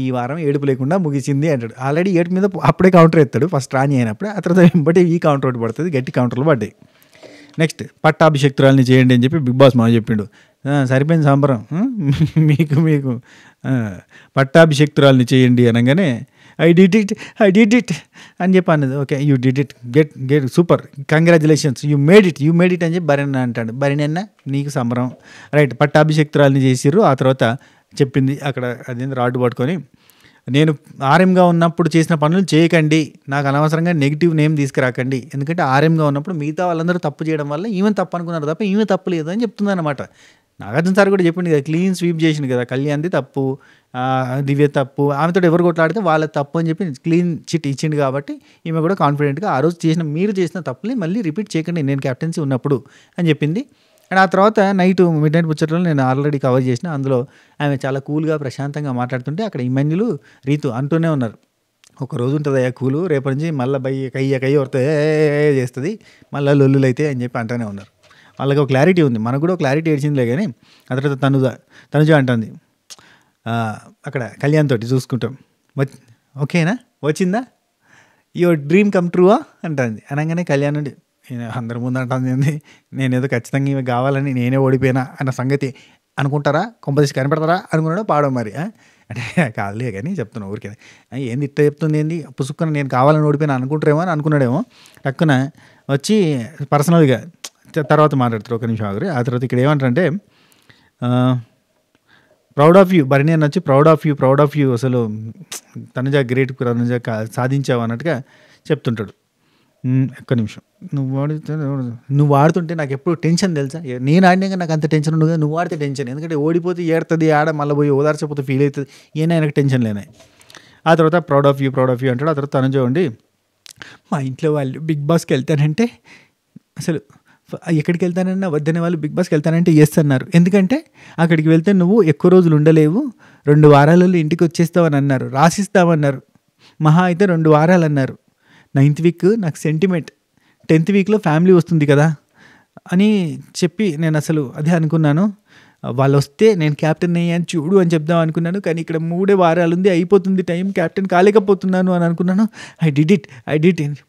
ఈ వారం ఏడుపు లేకుండా ముగిసింది అంటాడు. ఆల్రెడీ ఏడుపు మీద అప్పుడే కౌంటర్ ఎత్తాడు ఫస్ట్ రాని అయినప్పుడే. ఆ తర్వాత వెంబడి ఈ కౌంటర్ ఒకటి పడుతుంది, గట్టి కౌంటర్లు పడ్డాయి. నెక్స్ట్ పట్టాభిషేక్తురాలని చేయండి అని చెప్పి బిగ్ బాస్ మామ చెప్పిండు. సరిపోయింది సాంబరం, మీకు పట్టాభిషేక్తురాలని చేయండి అనగానే ఐ డిడ్ ఇట్ అని చెప్పి అన్నది. Okay, you did it, get super, congratulations, you made it అని చెప్పి బరిన అంటాడు. బరినన్న నీకు సంబరం. రైట్, పట్టాభిషేక్తురాలని చేసిర్రు. ఆ తర్వాత చెప్పింది అక్కడ అదేంటి రాడ్డు పట్టుకొని, నేను ఆర్ఎంగా ఉన్నప్పుడు చేసిన పనులు చేయకండి, నాకు అనవసరంగా నెగిటివ్ నేమ్ తీసుకురాకండి, ఎందుకంటే ఆర్ఎంగా ఉన్నప్పుడు మిగతా వాళ్ళందరూ తప్పు చేయడం వల్ల ఈమె తప్పు అనుకున్నారు తప్ప ఈమె తప్పు లేదు అని చెప్తుంది అనమాట. నాగార్జున సార్ కూడా చెప్పింది కదా, క్లీన్ స్వీప్ చేసింది కదా, కళ్యాణ్ది తప్పు, దివ్య తప్పు, ఆమెతో ఎవరు కొట్లాడితే వాళ్ళ తప్పు అని చెప్పి క్లీన్ చిట్ ఇచ్చింది. కాబట్టి ఈమె కూడా కాన్ఫిడెంట్గా ఆ రోజు మీరు చేసిన తప్పుని మళ్ళీ రిపీట్ చేయకండి నేను క్యాప్టెన్సీ ఉన్నప్పుడు అని చెప్పింది. అండ్ ఆ తర్వాత మిడ్ నైట్ ముచ్చట్లో నేను ఆల్రెడీ కవర్ చేసిన, అందులో ఆమె చాలా కూల్గా ప్రశాంతంగా మాట్లాడుతుంటే అక్కడ ఇమాన్యులు రీతు అంటూనే ఉన్నారు, ఒక రోజు ఉంటుంది అయ్యా కూలు, రేపటి నుంచి మళ్ళీ కయ్య వస్తే చేస్తుంది, మళ్ళీ లొల్లులు అయితే అని చెప్పి అంటూనే ఉన్నారు. వాళ్ళకి ఒక క్లారిటీ ఉంది, మనకు కూడా ఒక క్లారిటీ ఏడ్చిందిలే. కానీ ఆ తర్వాత తనుజ అంటుంది అక్కడ కళ్యాణ్ తోటి చూసుకుంటాం, ఓకేనా, వచ్చిందా, యువర్ డ్రీమ్ కమ్ ట్రూవా అంటుంది. అనగానే కళ్యాణ్ నుండి అందరి ముందు అంటుంది ఏంది, నేనేదో ఖచ్చితంగా ఇవి కావాలని నేనే ఓడిపోయినా అన్న సంగతి అనుకుంటారా, కొంపదీసి కనపడతారా అనుకున్నాడో పాడో మరి. అంటే కాదులే కానీ చెప్తున్నా ఊరికే, ఏంది ఇట్లా చెప్తుంది, ఏంది పుసుక్కున నేను కావాలని ఓడిపోయినా అనుకుంటారేమో అని అనుకున్నాడేమో. టక్కున వచ్చి పర్సనల్గా తర్వాత మాట్లాడతారు, ఒక నిమిషం ఆగురు. ఆ తర్వాత ఇక్కడ ఏమంటారంటే ప్రౌడ్ ఆఫ్ యూ, భరణి అని వచ్చి ప్రౌడ్ ఆఫ్ యూ అసలు తనుజ గ్రేట్, తనుజ సాధించావు అన్నట్టుగా చెప్తుంటాడు. ఒక్క నిమిషం, నువ్వు వాడుతుంటే నాకు ఎప్పుడు టెన్షన్ తెలుసా, నేను ఆడినాక నాకు అంత టెన్షన్ ఉండదు, నువ్వు వాడితే టెన్షన్, ఎందుకంటే ఓడిపోతే ఏడుతుంది, ఆడ మళ్ళీ పోయి ఓదార్చకపోతే ఫీల్ అవుతుంది, ఏనా ఆయనకు టెన్షన్ లేనాయి. ఆ తర్వాత ప్రౌడ్ ఆఫ్ యూ అంటాడు. ఆ తర్వాత తనుజ ఉండి మా ఇంట్లో వాళ్ళు బిగ్ బాస్కి వెళ్తానంటే అసలు ఎక్కడికి వెళ్తానన్నా వద్దనే వాళ్ళు బిగ్ బాస్కి వెళ్తానంటే ఎస్ అన్నారు, ఎందుకంటే అక్కడికి వెళ్తే నువ్వు ఎక్కువ రోజులు ఉండలేవు, 2 వారాలలో ఇంటికి వచ్చేస్తావని అన్నారు, రాసిస్తామన్నారు, మహా అయితే 2 వారాలు అన్నారు, 9th వీక్ నాకు సెంటిమెంట్, 10th వీక్లో ఫ్యామిలీ వస్తుంది కదా అని చెప్పి నేను అసలు అదే అనుకున్నాను, వాళ్ళు వస్తే నేను క్యాప్టెన్ అయ్యాను చూడు అని చెప్దాం అనుకున్నాను, కానీ ఇక్కడ 3 వారాలు ఉంది, అయిపోతుంది టైం, క్యాప్టెన్ కాలేకపోతున్నాను అని అనుకున్నాను, ఐ డిడ్ ఇట్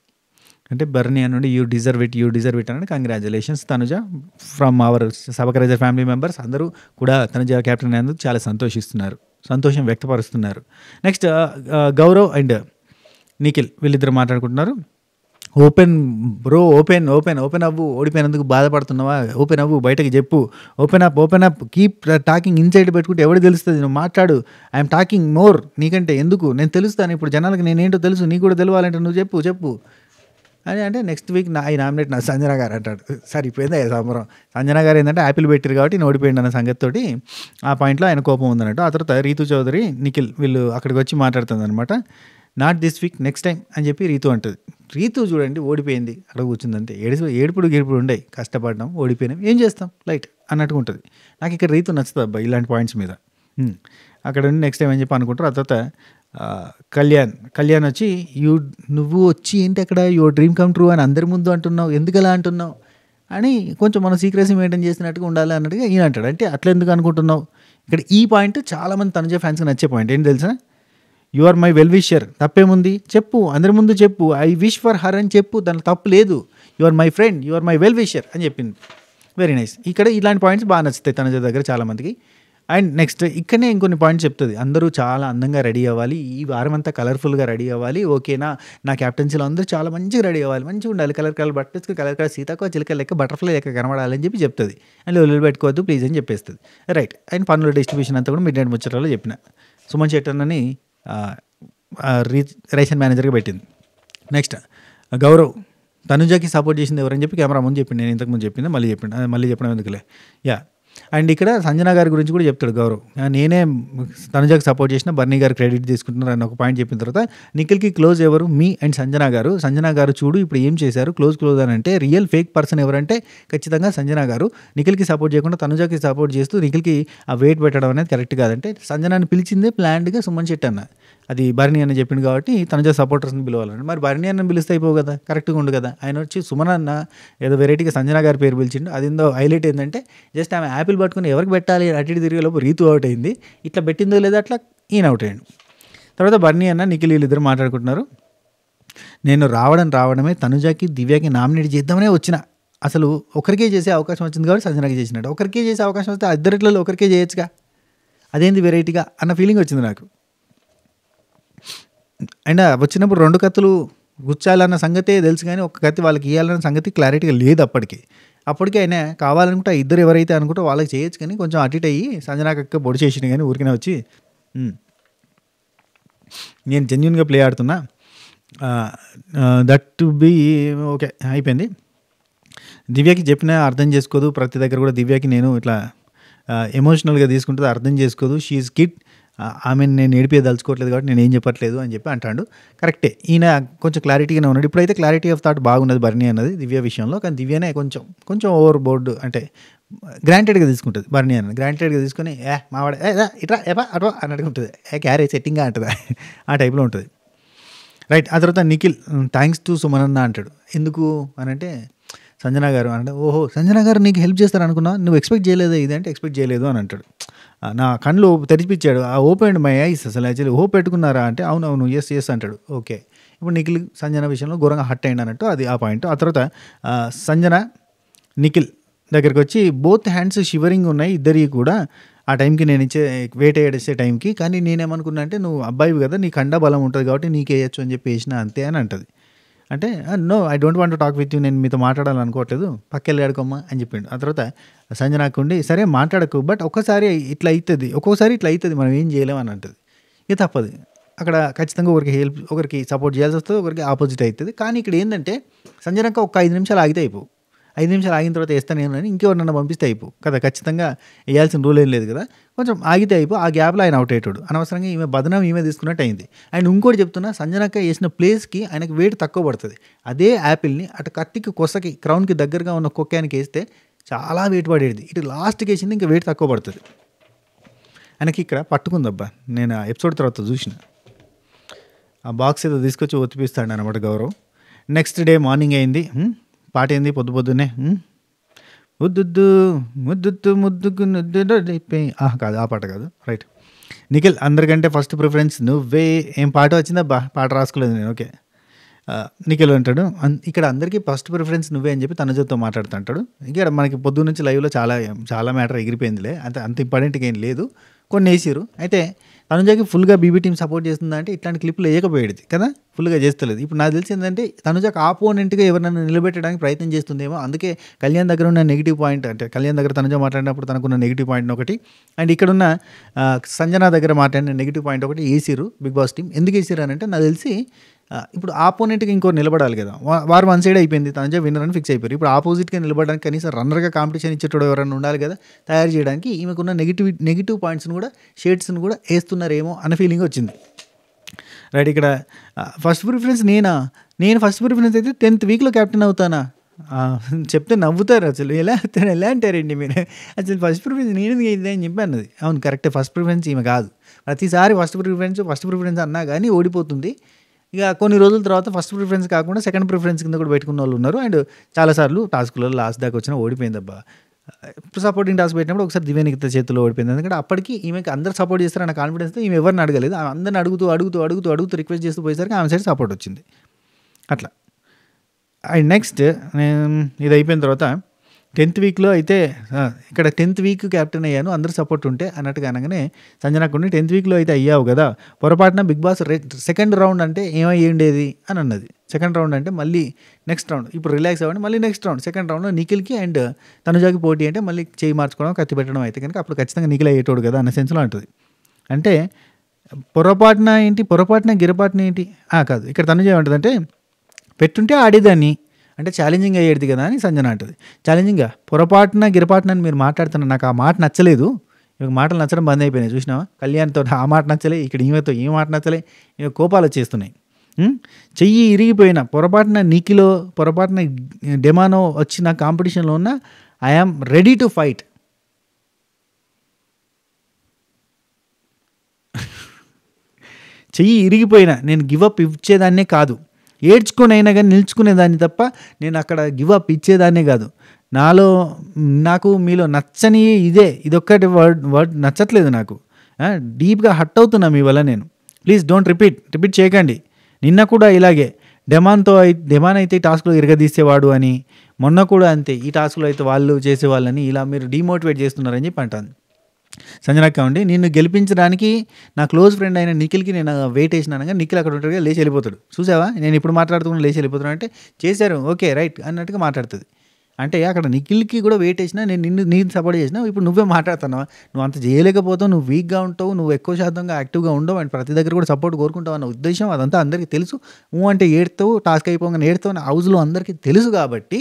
అంటే భరణి నుండి యూ డిజర్వ్ ఇట్ అని congratulations Tanuja from our subscriber family members అందరూ కూడా తనుజ క్యాప్టెన్ అయినందుకు చాలా సంతోషం వ్యక్తపరుస్తున్నారు. నెక్స్ట్ గౌరవ్ అండ్ నిఖిల్ వీళ్ళిద్దరు మాట్లాడుకుంటున్నారు. ఓపెన్ అవ్వు, ఓడిపోయినందుకు బాధపడుతున్నావా, ఓపెన్ అవ్వు, బయటకి చెప్పు, open up, keep talking inside పెట్టుకుంటే ఎవరు తెలుస్తుంది, నువ్వు మాట్లాడు, ఐఎమ్ టాకింగ్ మోర్, నీకంటే ఎందుకు, నేను తెలుస్తాను, ఇప్పుడు జనాలకు నేనేంటో తెలుసు, నీకు కూడా తెలియాలంటే నువ్వు చెప్పు అని అంటే నెక్స్ట్ వీక్ ఐ నామినేట్ నా సంజన గారు అంటాడు. సరిపోయింది సంబరం. సంజన గారు ఏంటంటే యాపిల్ పెట్టారు కాబట్టి నేను ఓడిపోయింది అన్న సంగతితోటి ఆ పాయింట్లో ఆయన కోపం ఉందన్నట్టు. ఆ తర్వాత రీతు చౌదరి, నిఖిల్ వీళ్ళు అక్కడికి వచ్చి మాట్లాడుతుంది అనమాట. Not this week, next time అని చెప్పి రీతు అంటుంది. రీతు చూడండి ఓడిపోయింది, అక్కడ కూర్చుందంటే ఏడుపుడు గేడుపుడు ఉండే, కష్టపడ్డాం, ఓడిపోయినాం, ఏం చేస్తాం లైట్ అన్నట్టుగా ఉంటుంది. నాకు ఇక్కడ రీతు నచ్చుతుంది అబ్బా ఇలాంటి పాయింట్స్ మీద. అక్కడ ఉండి నెక్స్ట్ టైం అని చెప్పి అనుకుంటారు. ఆ తర్వాత కళ్యాణ్ వచ్చి నువ్వు వచ్చి ఏంటి అక్కడ యువర్ డ్రీమ్ కమ్ ట్రూ అని అందరి ముందు అంటున్నావు, ఎందుకు అలా అంటున్నావు అని కొంచెం మనం సీక్రెసీ మెయింటైన్ చేసినట్టుగా ఉండాలి అన్నట్టుగా ఈయన అంటాడు. అంటే అట్లా ఎందుకు అనుకుంటున్నావు, ఇక్కడ ఈ పాయింట్ చాలామంది తనుజ ఫ్యాన్స్కి నచ్చే పాయింట్ ఏంటి తెలుసా, you are my well wisher, తప్పేముంది చెప్పు, అందరి ముందు చెప్పు, ఐ విష్ ఫర్ హర్ అని చెప్పు, దాంట్లో తప్పు లేదు, you are my friend, you are my well wisher అని చెప్పింది. Very nice. ఇక్కడ ఇలాంటి పాయింట్స్ బాగా నచ్చుతాయి తనుజ దగ్గర చాలామందికి. అండ్ నెక్స్ట్ ఇక్కడనే ఇంకొన్ని పాయింట్స్ చెప్తుంది, అందరూ చాలా అందంగా రెడీ అవ్వాలి, ఈ వారం అంతా కలర్ఫుల్గా రెడీ అవ్వాలి, ఓకేనా, నా క్యాప్టెన్సీలో అందరూ చాలా మంచిగా రెడీ అవ్వాలి, మంచిగా ఉండాలి, కలర్ బట్టర్స్కి కలర్ సీతాకో చిలక లెక్క బటర్ఫ్లై లెక్క కనబడాలని చెప్పి చెప్తుంది. అండ్ ఒళ్ళు పెట్టుకోవద్దు ప్లీజ్ అని చెప్పేస్తుంది. రైట్. అండ్ పన్నుల డిస్ట్రిబ్యూషన్ అంతా కూడా మిడ్ నైట్ ముచ్చటలో చెప్పిన. సుమన్ శెట్టర్ని రేషన్ మేనేజర్గా పెట్టింది. నెక్స్ట్ గౌరవ్ తనుజకి సపోర్ట్ చేసింది ఎవరని చెప్పి కెమెరా ముందు చెప్పింది, నేను ఇంతకుముందు చెప్పింది మళ్ళీ చెప్పడం ఎందుకులే. యా. అండ్ ఇక్కడ సంజన గారి గురించి కూడా చెప్తాడు గౌరవ్, నేనే తనుజకి సపోర్ట్ చేసిన, బర్నీ గారు క్రెడిట్ తీసుకుంటున్నారు అని ఒక పాయింట్ చెప్పిన తర్వాత నిఖిల్కి క్లోజ్ ఎవరు, మీ అండ్ సంజన గారు చూడు ఇప్పుడు ఏం చేశారు, క్లోజ్ అని అంటే రియల్ ఫేక్ పర్సన్ ఎవరంటే ఖచ్చితంగా సంజన గారు. నిఖిల్కి సపోర్ట్ చేయకుండా తనుజకి సపోర్ట్ చేస్తూ నిఖిల్కి ఆ వెయిట్ పెట్టడం అనేది కరెక్ట్ కాదంటే, సంజనాన్ని పిలిచిందే ప్లాన్డ్గా సుమన్ శెట్టి అన్న, అది భరణి అని చెప్పింది కాబట్టి తనుజ సపోర్టర్స్ని పిలవాలండి. మరి భరణి అన్న పిలిస్తే అయిపోవు కదా, కరెక్ట్గా ఉండు కదా. ఆయన వచ్చి సుమన్ అన్న ఏదో వెరైటీగా సంజన గారి పేరు పిలిచిండు, అది ఏందో హైలైట్ ఏంటంటే జస్ట్ ఆమె యాపిల్ పట్టుకుని ఎవరికి పెట్టాలి అటు తిరిగేలోపు రీతు అవుట్ అయింది, ఇట్లా పెట్టిందో లేదా అట్లా ఈయన అవుట్ అయ్యాడు. తర్వాత భరణి అన్న నిఖిల్ వీళ్ళిద్దరు మాట్లాడుకుంటున్నారు. నేను రావడమే తనుజకి దివ్యకి నామినేట్ చేద్దామనే వచ్చిన, అసలు ఒకరికే చేసే అవకాశం వచ్చింది కాబట్టి సంజనకి చేసినాడు, ఒకరికే చేసే అవకాశం వస్తే ఇద్దరిట్లలో ఒకరికే చేయొచ్చుగా, అదేంది వెరైటీగా అన్న ఫీలింగ్ వచ్చింది నాకు. అండ్ వచ్చినప్పుడు 2 కత్తులు గుచ్చాలన్న సంగతే తెలుసు, కానీ ఒక కత్తి వాళ్ళకి ఇవ్వాలన్న సంగతి క్లారిటీగా లేదు అప్పటికే ఆయన కావాలనుకుంటే ఇద్దరు ఎవరైతే అనుకుంటే వాళ్ళకి చేయొచ్చు, కానీ కొంచెం అటు ఇటు అయ్యి సంజనాకక్క పొడి చేసిన, కానీ ఊరికనే వచ్చి నేను జెన్యున్గా ప్లే ఆడుతున్నా, దట్ టు బీ ఓకే అయిపోయింది. దివ్యకి చెప్పినా అర్థం చేసుకోదు, ప్రతి దగ్గర కూడా దివ్యకి నేను ఇట్లా ఎమోషనల్గా తీసుకుంటుంది, అర్థం చేసుకోదు, షీఈ్ కిడ్, ఆమె నేను ఏడిపోదలుచుకోవట్లేదు కాబట్టి నేను ఏం చెప్పట్లేదు అని చెప్పి అంటాడు. కరెక్టే, ఈయన కొంచెం క్లారిటీగానే ఉన్నాడు. ఇప్పుడైతే క్లారిటీ ఆఫ్ థాట్ బాగున్నది భరణి అన్నది దివ్య విషయంలో, కానీ దివ్యనే కొంచెం ఓవర్ బోర్డు అంటే గ్రాంటెడ్గా తీసుకుంటుంది. భరణి అన్నది గ్రాంటెడ్గా తీసుకొని మావాడ ఇట్లా అట్లా అన్నట్టుగా ఉంటుంది, క్యారీ సెట్టింగ్గా అంటుంది, ఆ టైప్లో ఉంటుంది. రైట్. ఆ తర్వాత నిఖిల్ థ్యాంక్స్ టు సుమన్ అన్న అంటాడు. ఎందుకు అని అంటే సంజన గారు అంటే, ఓహో! సంజన గారు నీకు హెల్ప్ చేస్తారనుకున్నా. నువ్వు ఎక్స్‌పెక్ట్ చేయలేదా ఇది అంటే, ఎక్స్‌పెక్ట్ చేయలేదు అని అంటాడు. నా కళ్ళు తెరిపిచ్చాడు. ఓపెన్డ్ మై ఐస్ అసలు యాక్చువల్లీ హోప్ పెట్టుకున్నారా అంటే, అవునవును. యెస్, యెస్ అంటాడు. ఓకే. ఇప్పుడు నిఖిల్, సంజన విషయంలో ఘోరంగా హర్ట్ అయిండు అన్నట్టు అది ఆ పాయింట్. ఆ తర్వాత సంజన, నిఖిల్ దగ్గరకొచ్చి బోత్ హ్యాండ్స్ షివరింగ్ ఉన్నాయి ఇద్దరియి కూడా. ఆ టైంకి నేనిచ్చే వేట ఏడిచ్చే టైంకి. కానీ నేనేమనుకున్నా అంటే, నువ్వు అబ్బాయివి కదా! నీకు కండ బలం ఉంటది కాబట్టి నీకేయొచ్చు అని చెప్పి ఏసినా అంతే అని అంటది. అంటే no I don't want to talk with you, నేను మీతో మాట్లాడాలనుకోవట్లేదు, పక్కెళ్ళి ఆడుకోమ్మా అని చెప్పిండు. ఆ తర్వాత సంజనాకుండి సరే మాట్లాడకు, బట్ ఒక్కసారి ఇట్లా అవుతుంది, ఒక్కోసారి ఇట్లా అవుతుంది, మనం ఏం చేయలేం అని అంటది. ఇక తప్పదు, అక్కడ ఖచ్చితంగా ఒకరికి సపోర్ట్ చేయాల్సి వస్తుంది, ఒకరికి ఆపోజిట్ అవుతుంది. కానీ ఇక్కడ ఏంటంటే సంజనక్క ఒక 5 నిమిషాలు ఆగితే అయిపోవు. 5 నిమిషాలు ఆగిన తర్వాత వేస్తాను నేను అని ఇంకెవరినన్నా పంపిస్తే అయిపో కదా, ఖచ్చితంగా వేయాల్సిన రూల్ ఏం లేదు కదా, కొంచెం ఆగితే అయిపో. ఆ గ్యాప్లో ఆయన అవుట్ అయ్యాడు. అనవసరంగా ఈమె బదనం ఈమె తీసుకున్నట్టు అయింది. అండ్ ఇంకోటి చెప్తున్నా, సంజనక్క వేసిన ప్లేస్కి ఆయనకు వెయిట్ తక్కువ పడుతుంది. అదే యాపిల్ని అటు కత్తికి కొసకి క్రౌన్కి దగ్గరగా ఉన్న కుక్కానికి వేస్తే చాలా వెయిట్ పడేది. ఇటు లాస్ట్కి వేసింది ఇంకా వెయిట్ తక్కువ పడుతుంది. ఆయనకి ఇక్కడ పట్టుకుందబ్బా, నేను ఆ ఎపిసోడ్ తర్వాత చూసిన. ఆ బాక్స్ ఏదో తీసుకొచ్చి ఒత్తిపిస్తాడు అనమాట గౌరవ్. నెక్స్ట్ డే మార్నింగ్ అయింది. పాట ఏంది పొద్దున్నే, ముద్దుద్దు ముద్దుద్దు ముద్దుకు నుద్దుపై కాదు, ఆ పాట కాదు, రైట్. నిఖిల్, అందరికంటే ఫస్ట్ ప్రిఫరెన్స్ నువ్వే. ఏం పాట వచ్చిందబ్బా, పాట రాసుకోలేదు నేను. ఓకే. నిఖిల్ అంటాడు, ఇక్కడ అందరికీ ఫస్ట్ ప్రిఫరెన్స్ నువ్వే అని చెప్పి తనుజతో మాట్లాడుతుంటాడు. ఇక్కడ మనకి పొద్దున్న నుంచి లైవ్లో చాలా మ్యాటర్ ఎగిరిపోయిందిలే, అంత ఇంపార్టెంట్గా ఏం లేదు, కొన్ని వేసిరు. అయితే తనుజకి ఫుల్గా బీబీ టీం సపోర్ట్ చేస్తుందా అంటే ఇట్లాంటి క్లిప్లు వేయకపోయేది కదా, ఫుల్గా చేస్తలేదు. ఇప్పుడు నాకు తెలిసి ఏంటంటే తనుజకు ఆపోనెంట్గా ఎవరైనా నిలబెట్టడానికి ప్రయత్నం చేస్తుందేమో. అందుకే కళ్యాణ్ దగ్గర ఉన్న నెగిటివ్ పాయింట్, అంటే కళ్యాణ్ దగ్గర తనుజ మాట్లాడినప్పుడు తనకున్న నెగిటివ్ పాయింట్ ఒకటి, అండ్ ఇక్కడున్న సంజన దగ్గర మాట్లాడిన నెగిటివ్ పాయింట్ ఒకటి వేసిరు బిగ్ బాస్ టీం. ఎందుకు వేసిరు అని అంటే నాకు తెలిసి ఇప్పుడు ఆపోనెంట్గా ఇంకో నిలబడాలి కదా, వారు వన్ సైడ్ అయిపోయింది, తనుజ విన్నర్ అని ఫిక్స్ అయిపోయారు. ఇప్పుడు ఆపోజిట్గా నిలబడడానికి కనీసం రన్నర్గా కాంపిటీషన్ ఇచ్చేటోడు ఎవరైనా ఉండాలి కదా, తయారు చేయడానికి. ఈమెకున్న నెగిటివ్ పాయింట్స్ని కూడా, షేడ్స్ని కూడా వేస్తున్నారేమో అన్న ఫీలింగ్ వచ్చింది. రైట్. ఇక్కడ ఫస్ట్ ప్రిఫరెన్స్ నేను ఫస్ట్ ప్రిఫరెన్స్ అయితే 10th వీక్లో క్యాప్టెన్ అవుతానా చెప్తే నవ్వుతారు. అసలు ఎలా అంటారండి మీరు, అసలు ఫస్ట్ ప్రిఫరెన్స్ నేను ఇది అని చెప్పి అన్నది. అవును కరెక్టే, ఫస్ట్ ప్రిఫరెన్స్ ఈమె కాదు. ప్రతిసారి ఫస్ట్ ప్రిఫరెన్స్ అన్నా కానీ ఓడిపోతుంది. ఇక కొన్ని రోజుల తర్వాత ఫస్ట్ ప్రిఫరెన్స్ కాకుండా సెకండ్ ప్రిఫరెన్స్ కింద కూడా పెట్టుకున్న వాళ్ళు ఉన్నారు. అండ్ చాలాసార్లు టాస్క్లలో లాస్ట్ దాకా వచ్చినా ఓడిపోయిందబ్బా. సపోర్టింగ్ టాస్క్ పెట్టినప్పుడు ఒకసారి దివ్యానికిత చేతిలో ఓడిపోయింది. ఎందుకంటే అప్పటికి ఈమెకి అందరు సపోర్ట్ చేస్తారన్న కాన్ఫిడెన్స్తో ఈమె ఎవరిని అడగలేదు. అందరిని అడుగుతూ రిక్వెస్ట్ చేస్తూ పోయేసరికి ఆమె సైడ్ సపోర్ట్ వచ్చింది. అట్లా. అండ్ నెక్స్ట్ ఇది అయిపోయిన తర్వాత 10th వీక్లో అయితే ఇక్కడ 10th వీక్ క్యాప్టెన్ అయ్యాను, అందరూ సపోర్ట్ ఉంటే అన్నట్టుగా అనగానే సంజనాకుండి 10th వీక్లో అయితే అయ్యావు కదా, పొరపాటున బిగ్ బాస్ సెకండ్ రౌండ్ అంటే ఏమయ్యేది అని అన్నది. సెకండ్ రౌండ్ అంటే మళ్ళీ నెక్స్ట్ రౌండ్, ఇప్పుడు రిలాక్స్ అవ్వండి, మళ్ళీ నెక్స్ట్ రౌండ్, సెకండ్ రౌండ్లో నిఖిల్కి అండ్ తనుజాకి పోటీ అంటే మళ్ళీ చేయి మార్చుకోవడం, కత్తి పెట్టడం అయితే కనుక అప్పుడు ఖచ్చితంగా నిఖిల్ అయ్యేటోడు కదా అన్న సెన్స్లో అంటుంది. అంటే పొరపాటున గిరపాటున ఏంటి కాదు, ఇక్కడ తనుజ ఏమంటుందంటే పెట్టుంటే ఆడేదాన్ని, అంటే ఛాలెంజింగ్ అయ్యేది కదా అని సంజన అంటుంది. ఛాలెంజింగ్గా పొరపాటున గిరపాటున అని మీరు మాట్లాడుతున్నారు, నాకు ఆ మాట నచ్చలేదు, ఇక మాటలు నచ్చడం బంద్ అయిపోయినాయి. చూసినావా, కళ్యాణ్తో ఆ మాట నచ్చలే, ఇక్కడ ఈమెతో ఈ మాట నచ్చలే, ఇక కోపాలు వచ్చేస్తున్నాయి. చెయ్యి ఇరిగిపోయిన పొరపాటున నిఖిలో, పొరపాటున డెమానో వచ్చిన కాంపిటీషన్లో ఉన్న ఐఆమ్ రెడీ టు ఫైట్. చెయ్యి ఇరిగిపోయినా నేను గివప్ ఇచ్చేదాన్నే కాదు, ఏడ్చుకొని అయినా కానీ నిల్చుకునేదాన్ని తప్ప నేను అక్కడ గివప్ ఇచ్చేదాన్నే కాదు. నాకు మీలో నచ్చని ఇదొక్కటి వర్డ్ నచ్చట్లేదు నాకు, డీప్గా హట్ అవుతున్నా మీ వల్ల నేను. ప్లీజ్ డోంట్ రిపీట్ చేయకండి. నిన్న కూడా ఇలాగే డెమాన్ అయితే ఈ టాస్క్లో ఇరగదీసేవాడు అని, మొన్న కూడా అంతే, ఈ టాస్క్లో అయితే వాళ్ళు చేసేవాళ్ళని ఇలా మీరు డీమోటివేట్ చేస్తున్నారని చెప్పి అంటాను. సంజనక్క ఉండి నిన్ను గెలిపించడానికి నా క్లోజ్ ఫ్రెండ్ అయిన నిఖిల్కి నేను వెయిట్ వేసినాను, నిఖిల్ అక్కడ ఉంటాడు, లేచి వెళ్ళిపోతాడు. చూసావా, నేను ఇప్పుడు మాట్లాడుతున్నా లేచి వెళ్ళిపోతున్నాను అంటే చేశారు ఓకే రైట్ అన్నట్టుగా మాట్లాడుతుంది. అంటే అక్కడ నిఖిల్కి కూడా వెయిట్ వేసినా, నేను సపోర్ట్ చేసినా, ఇప్పుడు నువ్వే మాట్లాడుతున్నావా, నువ్వు అంత చేయలేకపోతావు, నువ్వు వీక్గా ఉంటావు, నువ్వు ఎక్కువ శాతంగా యాక్టివ్గా ఉండవు, అండ్ ప్రతి దగ్గర కూడా సపోర్ట్ కోరుకుంటావు అన్న ఉద్దేశం అదంతా అందరికీ తెలుసు. నువ్వు అంటే ఏడుతావు, టాస్క్ అయిపోగానే ఏడుతావు అని హౌస్లో అందరికీ తెలుసు. కాబట్టి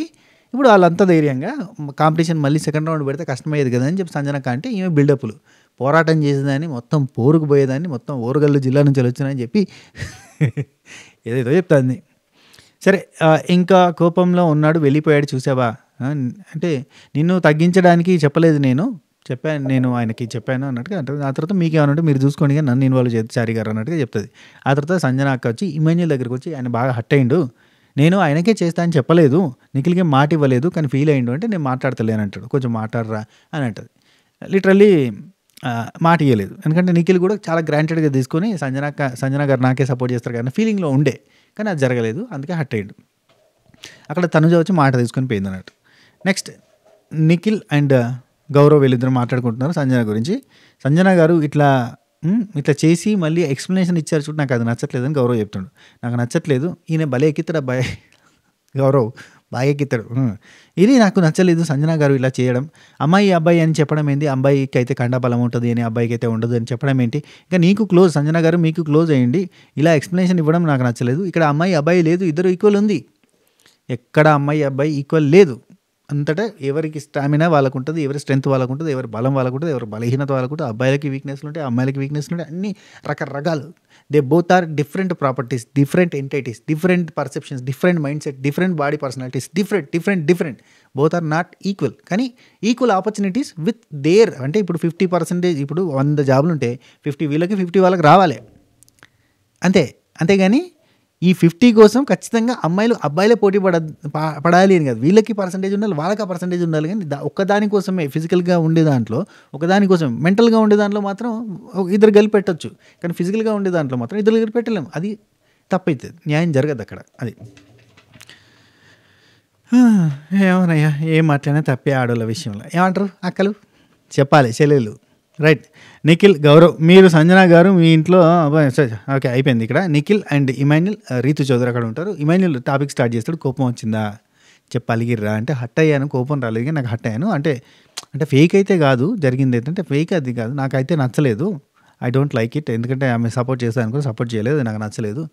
ఇప్పుడు వాళ్ళంతా ధైర్యంగా కాంపిటీషన్ మళ్ళీ సెకండ్ రౌండ్ పెడితే కష్టమయ్యేది కదా అని చెప్పి సంజనక్క అంటే ఈమె బిల్డప్లు, పోరాటం చేసేదాన్ని, మొత్తం పోరుకు పోయేదాన్ని, మొత్తం ఓరుగల్లు జిల్లా నుంచి వచ్చినాయని చెప్పి ఏదేదో చెప్తాంది. సరే, ఇంకా కోపంలో ఉన్నాడు, వెళ్ళిపోయాడు చూసావా అంటే నిన్ను తగ్గించడానికి చెప్పలేదు, నేను ఆయనకి చెప్పాను అన్నట్టుగా అంటుంది. ఆ తర్వాత మీకు ఏమనంటే మీరు చూసుకోండి, నన్ను ఇన్వాల్వ్ చేసి చారి గారు అన్నట్టుగా చెప్తుంది. ఆ తర్వాత సంజన అక్క వచ్చి ఇమాన్యుల్ దగ్గరికి వచ్చి ఆయన బాగా హట్ అయ్యిండు, నేను ఆయనకే చేస్తా అని చెప్పలేదు, నిఖిల్‌కి మాట ఇవ్వలేదు, కానీ ఫీల్ అయ్యిండు అంటే నేను మాట్లాడతలే అని అంటాడు. కొంచెం మాట్లాడరా అని అంటది. లిటరల్లీ మాట ఇయ్యలేదు. ఎందుకంటే నిఖిల్ కూడా చాలా గ్రాంటెడ్‌గా తీసుకొని సంజన గారు నాకే సపోర్ట్ చేస్తారు కదా ఫీలింగ్‌లో ఉండే. కానీ అది జరగలేదు. అందుకే హర్ట్ అయ్యిండు. అక్కడ తనుజ వచ్చి మాట తీసుకొని పోయిందన్నట్టు. నెక్స్ట్ నిఖిల్ అండ్ గౌరవ్ వీళ్ళిద్దరు మాట్లాడుకుంటున్నారు సంజన గురించి. సంజన గారు ఇట్లా చేసి మళ్ళీ ఎక్స్ప్లెనేషన్ ఇచ్చారు చూడు, నాకు అది నచ్చట్లేదు అని గౌరవ్ చెప్తుండు. నాకు నచ్చట్లేదు, ఈయన భలే ఎక్కిస్తాడు అబ్బాయి, గౌరవ్ బాగా ఎక్కిస్తాడు. ఇది నాకు నచ్చలేదు సంజన గారు ఇలా చేయడం. అమ్మాయి అబ్బాయి అని చెప్పడం ఏంటి, అబ్బాయికి అయితే కండబలం ఉంటుంది అని అబ్బాయికి అయితే ఉండదు అని చెప్పడం ఏంటి. ఇంకా నీకు క్లోజ్, సంజన గారు మీకు క్లోజ్ అయ్యండి, ఇలా ఎక్స్ప్లెనేషన్ ఇవ్వడం నాకు నచ్చలేదు. ఇక్కడ అమ్మాయి అబ్బాయి లేదు, ఇద్దరు ఈక్వల్ ఉంది. ఎక్కడ అమ్మాయి అబ్బాయి ఈక్వల్ లేదు. అంతటా ఎవరికి స్టామినా వాళ్ళకు ఉంటుంది, ఎవరి స్ట్రెంత్ వాళ్ళకు ఉంటుంది, ఎవరి బలం వాళ్ళకు ఉంటుంది, ఎవరి బలహీనత వాళ్ళకు ఉంటుంది. అబ్బాయిలకి వీక్నెస్లు ఉంటాయి, అమ్మాయిలకి వీక్నెస్లు ఉంటాయి, అన్ని రకరకాలు. They both are different properties, different entities, different perceptions, different mind set, different body personalities, different. Both are not equal. కానీ ఈక్వల్ ఆపర్చునిటీస్ విత్ దేర్. అంటే ఇప్పుడు 50%, ఇప్పుడు 100 జాబులు ఉంటే 50 వీళ్ళకి 50 వాళ్ళకి రావాలి అంతేగాని ఈ 50 కోసం ఖచ్చితంగా అబ్బాయిలే పోటీ పడాలి అని కాదు. వీళ్ళకి పర్సంటేజ్ ఉండాలి, వాళ్ళకి ఆ పర్సంటేజ్ ఉండాలి. కానీ ఒక్కదానికోసమే ఫిజికల్గా ఉండే దాంట్లో, ఒకదానికోసం మెంటల్గా ఉండే దాంట్లో మాత్రం ఇద్దరు కలిపి పెట్టచ్చు. కానీ ఫిజికల్గా ఉండే దాంట్లో మాత్రం ఇద్దరు కలిపి పెట్టలేము. అది తప్పవుతుంది, న్యాయం జరగదు అక్కడ. అది ఏమోనయ్యా, ఏం మాట్లాడినా తప్పే ఆడోళ్ళ విషయంలో. ఏమంటారు అక్కలు, చెప్పాలి చెల్లెలు. రైట్. నిఖిల్, గౌరవ్, మీరు సంజన గారు మీ ఇంట్లో ఓకే అయిపోయింది. ఇక్కడ నిఖిల్ అండ్ ఇమాన్యుల్, రీతు చౌదరి అక్కడ ఉంటారు. ఇమాన్యుల్ టాపిక్ స్టార్ట్ చేస్తాడు. కోపం వచ్చిందా చెప్పలిగిర్రా అంటే హట్ అయ్యాను, కోపం రాలేదు కానీ నాకు హట్ అయ్యాను. అంటే ఫేక్ అయితే కాదు, జరిగింది ఏంటంటే ఫేక్ అది కాదు, నాకైతే నచ్చలేదు. I don't like it. ఎందుకంటే ఆమె సపోర్ట్ చేస్తాను అనుకో, సపోర్ట్ చేయలేదు, నాకు నచ్చలేదు.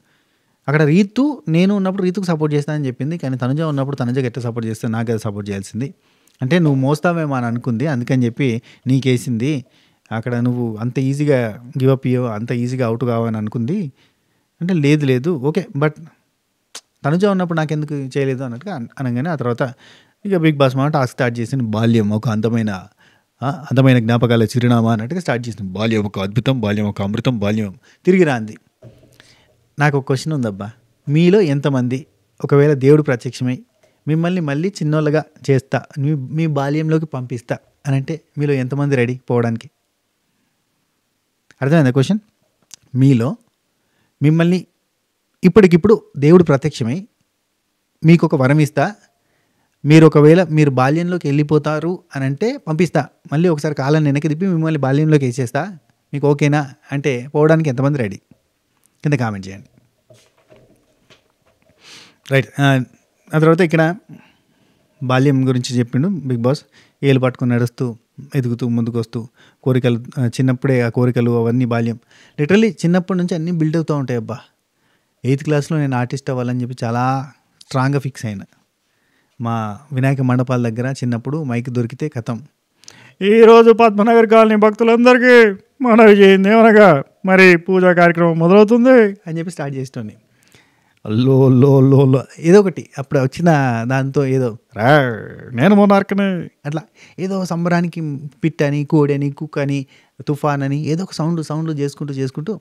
అక్కడ రీతు, నేను ఉన్నప్పుడు రీతుకు సపోర్ట్ చేస్తానని చెప్పింది, కానీ తనుజ ఉన్నప్పుడు తనుజకి ఎట్లా సపోర్ట్ చేస్తే నాకు అది సపోర్ట్ చేయాల్సింది. అంటే నువ్వు మోస్తావేమో అని అనుకుంది, అందుకని చెప్పి నీకేసింది. అక్కడ నువ్వు అంత ఈజీగా గివప్ ఇయ్యో, అంత ఈజీగా అవుట్ కావని అనుకుంది అంటే లేదు ఓకే, బట్ తనుజ ఉన్నప్పుడు నాకెందుకు చేయలేదు అన్నట్టుగా అనగానే ఆ తర్వాత ఇక బిగ్ బాస్ మా టాస్క్ స్టార్ట్ చేసిన బాల్యం ఒక అందమైన జ్ఞాపకాల చిరునామా అన్నట్టుగా స్టార్ట్ చేసిన. బాల్యం ఒక అద్భుతం, బాల్యం ఒక అమృతం, బాల్యం తిరిగి రాంది. నాకు ఒక క్వశ్చన్ ఉందబ్బా, మీలో ఎంతమంది ఒకవేళ దేవుడు ప్రత్యక్షమై మిమ్మల్ని మళ్ళీ చిన్నోళ్ళగా చేస్తా, మీ బాల్యంలోకి పంపిస్తా అని అంటే మీలో ఎంతమంది రెడీ పోవడానికి? అర్థమైందా క్వశ్చన్? మీలో మిమ్మల్ని ఇప్పటికిప్పుడు దేవుడు ప్రత్యక్షమై మీకు ఒక వరం ఇస్తా, మీరు ఒకవేళ మీరు బాల్యంలోకి వెళ్ళిపోతారు అని అంటే పంపిస్తా, మళ్ళీ ఒకసారి కాలాన్ని వెనక్కి తిప్పి మిమ్మల్ని బాల్యంలోకి వేసేస్తా, మీకు ఓకేనా అంటే పోవడానికి ఎంతమంది రెడీ? కింద కామెంట్ చేయండి. రైట్. ఆ తర్వాత ఇక్కడ బాల్యం గురించి చెప్పిండు బిగ్ బాస్. ఏలు పట్టుకుని నడుస్తూ ఎదుగుతూ ముందుకు వస్తూ కోరికలు, చిన్నప్పుడే ఆ కోరికలు అవన్నీ బాల్యం. లిటరల్లీ చిన్నప్పటి నుంచి అన్నీ బిల్డ్ అవుతూ ఉంటాయి. అబ్బా 8th క్లాస్లో నేను ఆర్టిస్ట్ అవ్వాలని చెప్పి చాలా స్ట్రాంగ్గా ఫిక్స్ అయినా. మా వినాయక మండపాల దగ్గర చిన్నప్పుడు మైక్ దొరికితే కథం, ఈరోజు పద్మనగర్ కాలనీ భక్తులందరికీ మనవి చేయింది ఏమనగా మరి పూజా కార్యక్రమం మొదలవుతుంది అని చెప్పి స్టార్ట్ చేస్తుంది. లో లో లో లో ఏదో ఒకటి అప్పుడు వచ్చిన దాంతో ఏదో నేను మోనార్క్ని అట్లా ఏదో సంబరానికి పిట్టని, కోడని, కుక్ అని, తుఫాన్ అని ఏదో ఒక సౌండ్లు చేసుకుంటూ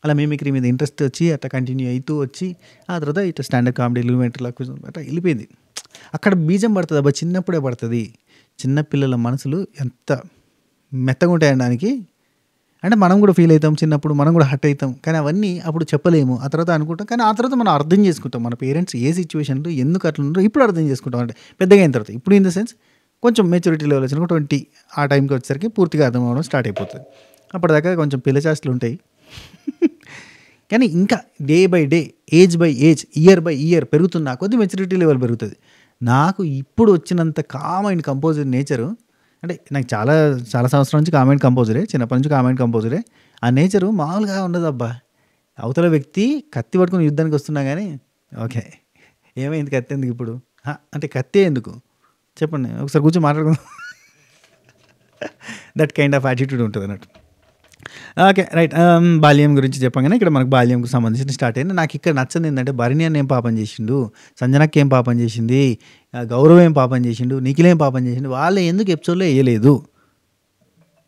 అలా మిమిక్రీ మీద ఇంట్రెస్ట్ వచ్చి అట్లా కంటిన్యూ అవుతూ వచ్చి ఆ తర్వాత ఇట్లా స్టాండర్డ్ కామెడీ ఎలిమెంట్లా అట్లా వెళ్ళిపోయింది. అక్కడ బీజం పడుతుంది అబ్బా, చిన్నప్పుడే పడుతుంది. చిన్నపిల్లల మనసులు ఎంత మెత్తగా ఉంటాయనడానికి. అంటే మనం కూడా ఫీల్ అవుతాం, చిన్నప్పుడు మనం కూడా హర్ట్ అవుతాం, కానీ అవన్నీ అప్పుడు చెప్పలేము. ఆ తర్వాత అనుకుంటాం, కానీ ఆ తర్వాత మనం అర్థం చేసుకుంటాం మన పేరెంట్స్ ఏ సిచ్యువేషన్లో ఎందుకు అట్లా ఉన్నారో ఇప్పుడు అర్థం చేసుకుంటాం. అంటే పెద్దగా అయిన తర్వాత, ఇప్పుడు ఇన్ ద సెన్స్ కొంచెం మెచ్యూరిటీ లెవెల్ వచ్చిన 20 ఆ టైంకి వచ్చేసరికి పూర్తిగా అర్థం అవ్వడం స్టార్ట్ అయిపోతుంది. అప్పటిదాకా కొంచెం పిల్ల చేష్టలు ఉంటాయి. కానీ ఇంకా day by day, age by age, year by year పెరుగుతున్న కొద్ది మెచ్యూరిటీ లెవెల్ పెరుగుతుంది. నాకు ఇప్పుడు వచ్చినంత కామ్ అండ్ కంపోజ్డ్ నేచరు, అంటే నాకు చాలా సంవత్సరాల నుంచి కామెంట్ కంపోజరే, చిన్నప్పటి నుంచి కామెంట్ కంపోజరే. ఆ నేచరు మామూలుగా ఉండదు అబ్బా. అవతల వ్యక్తి కత్తి పట్టుకుని యుద్ధానికి వస్తున్నా కానీ ఓకే ఏమైంది కత్తి ఎందుకు ఇప్పుడు అంటే కత్తి ఎందుకు చెప్పండి, ఒకసారి కూర్చొని మాట్లాడుకుందాం. దట్ కైండ్ ఆఫ్ యాటిట్యూడ్ ఉంటుంది అన్నట్టు. Okay right. బాల్యం గురించి చెప్పగానే ఇక్కడ మనకు బాల్యంకు సంబంధించిన స్టార్ట్ అయింది. నాకు ఇక్కడ నచ్చింది ఏంటంటే భరణి అన్న ఏం పాపం చేసిండు, సంజనకి ఏం పాపం చేసింది, గౌరవ్ ఏం పాపం చేసిండు, నిఖిల్ ఏం పాపం చేసిండు, వాళ్ళు ఎందుకు ఎపిసోడ్లో వేయలేదు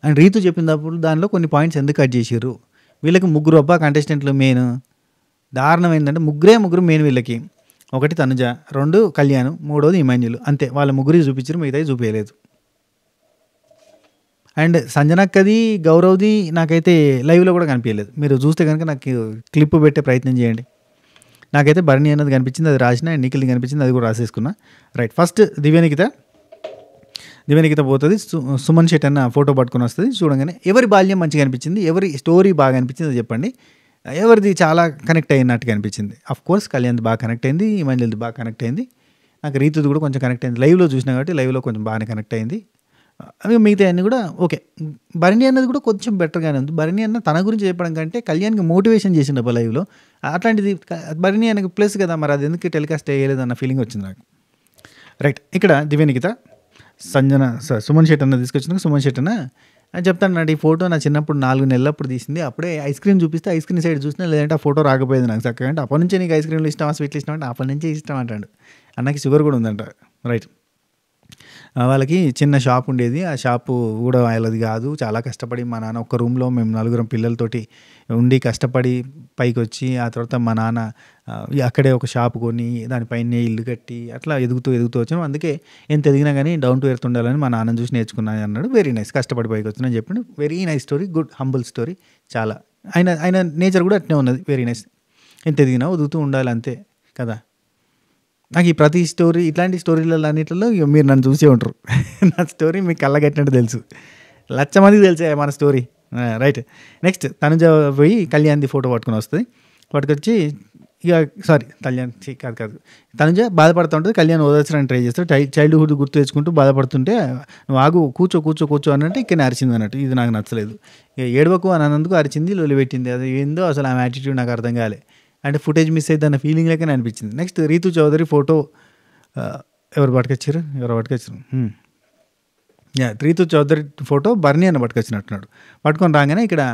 అండ్ రీతు చెప్పినప్పుడు దానిలో కొన్ని పాయింట్స్ ఎందుకు కట్ చేసారు. వీళ్ళకి 3 అబ్బా కంటెస్టెంట్లు మెయిన్. దారుణం ఏంటంటే ముగ్గురు మెయిన్ వీళ్ళకి. ఒకటి తనుజ, 2 కళ్యాణ్, మూడోది ఇమాన్యుల్. అంతే వాళ్ళ ముగ్గురికి చూపించారు, మిగతావి చూపించలేదు. అండ్ సంజనక్కది, గౌరవ్‌ది నాకైతే లైవ్‌లో కూడా కనిపించలేదు. మీరు చూస్తే కనుక నాకు క్లిప్ పెట్టే ప్రయత్నం చేయండి. నాకైతే భరణి అన్నది కనిపించింది, అది రాసిన. అండ్ నిఖిల్‌ది కనిపించింది, అది కూడా రాసేసుకున్నా. రైట్. ఫస్ట్ దివ్యనిఖిత పోతుంది. సుమన్ శెట్టి అన్న ఫోటో పట్టుకొని వస్తుంది. చూడంగానే ఎవరి బాల్యం మంచిగా అనిపించింది, ఎవరి స్టోరీ బాగా అనిపించింది అది చెప్పండి. ఎవరిది చాలా కనెక్ట్ అయినట్టుగా అనిపించింది. కోర్స్ కళ్యాణ్ది బాగా కనెక్ట్ అయింది, ఇమాన్యుల్ది బాగా కనెక్ట్ అయింది. నాకు రీతుది కూడా కొంచెం కనెక్ట్ అయింది. లైవ్లో చూసినా కాబట్టి లైవ్లో కొంచెం బాగానే కనెక్ట్ అయింది. అవి మిగతా అన్నీ కూడా ఓకే. భరణి అన్నది కూడా కొంచెం బెటర్గానే ఉంది. భరణి అన్న తన గురించి చెప్పడం కంటే కళ్యాణ్కి మోటివేషన్ చేసిండు అబ్బా లైవ్లో. అట్లాంటిది భరణి అన్నకి ప్లస్ కదా, మరి అది ఎందుకు టెలికాస్ట్ చేయలేదు అన్న ఫీలింగ్ వచ్చింది నాకు. రైట్. ఇక్కడ దివ్యనిఖిత సుమన్ శెట్టి అన్న తీసుకొచ్చినాక సుమన్ శెట్టి అన్న అని చెప్తాను నాటి ఈ ఫోటో నా చిన్నప్పుడు 4 నెలలప్పుడు తీసింది. అప్పుడే ఐస్ క్రీమ్ చూపిస్తే ఐస్ క్రీమ్ సైడ్ చూసినా, లేదంటే ఆ ఫోటో రాకపోయేది నాకు చక్కగా. అంటే అప్పటి నుంచే నీకు ఐస్ క్రీమ్లు ఇష్టమా, స్వీట్లు ఇష్టం అంటే అప్పటి నుంచే ఇష్టం అంటాడు. అన్నకి షుగర్ కూడా ఉందంట. రైట్. వాళ్ళకి చిన్న షాప్ ఉండేది. ఆ షాపు కూడా వాళ్ళది కాదు. చాలా కష్టపడి మా నాన్న ఒక్క రూమ్లో మేము 4 పిల్లలతోటి ఉండి కష్టపడి పైకి వచ్చి, ఆ తర్వాత మా నాన్న అక్కడే ఒక షాపు కొని దానిపైన ఇల్లు కట్టి అట్లా ఎదుగుతూ వచ్చాను. అందుకే ఎంత ఎదిగినా కానీ డౌన్ టు ఎర్త్ ఉండాలని మా నాన్నని చూసి నేర్చుకున్నాను అన్నాడు. Very nice. కష్టపడి పైకి వచ్చినా చెప్పాడు. Very nice story, good humble story. చాలా ఆయన నేచర్ కూడా అట్నే ఉన్నది. Very nice. ఎంత ఎదిగినా వదుగుతూ ఉండాలి, అంతే కదా. నాకు ఈ ప్రతి స్టోరీ, ఇట్లాంటి స్టోరీలలో అన్నింటిలో మీరు నన్ను చూసే ఉంటారు. నా స్టోరీ మీకు కళ్ళగట్టినట్టు తెలుసు, 1,00,000 మందికి తెలిసే మన స్టోరీ. రైట్. నెక్స్ట్ తనుజ పోయి కళ్యాణ్ది ఫోటో పట్టుకొని వస్తుంది. పట్టుకొచ్చి ఇక కళ్యాణ్ కాదు తనుజ బాధపడుతూ ఉంటుంది. కళ్యాణ్ ఓదార్చడానికి ట్రై చేస్తాడు. చైల్డ్హుడ్ గుర్తు తెచ్చుకుంటూ బాధపడుతుంటే, నువ్వు ఆగు, కూర్చో అన్నట్టు ఇక్కడ అరిచింది అన్నట్టు. ఇది నాకు నచ్చలేదు. ఇక ఏడవకు అని అన్నందుకు అరిచింది, లొల్లి పెట్టింది. అది ఏందో అసలు ఆమె యాటిట్యూడ్ నాకు అర్థం కాలే. అంటే ఫుటేజ్ మిస్ అయితే అన్న ఫీలింగ్ లేకనే అనిపించింది. నెక్స్ట్ రీతు చౌదరి ఫోటో ఎవరు పట్టుకొచ్చారు? రీతు చౌదరి ఫోటో భరణి అన్న పట్టుకొచ్చినట్టున్నాడు. పట్టుకొని రాగానే ఇక్కడ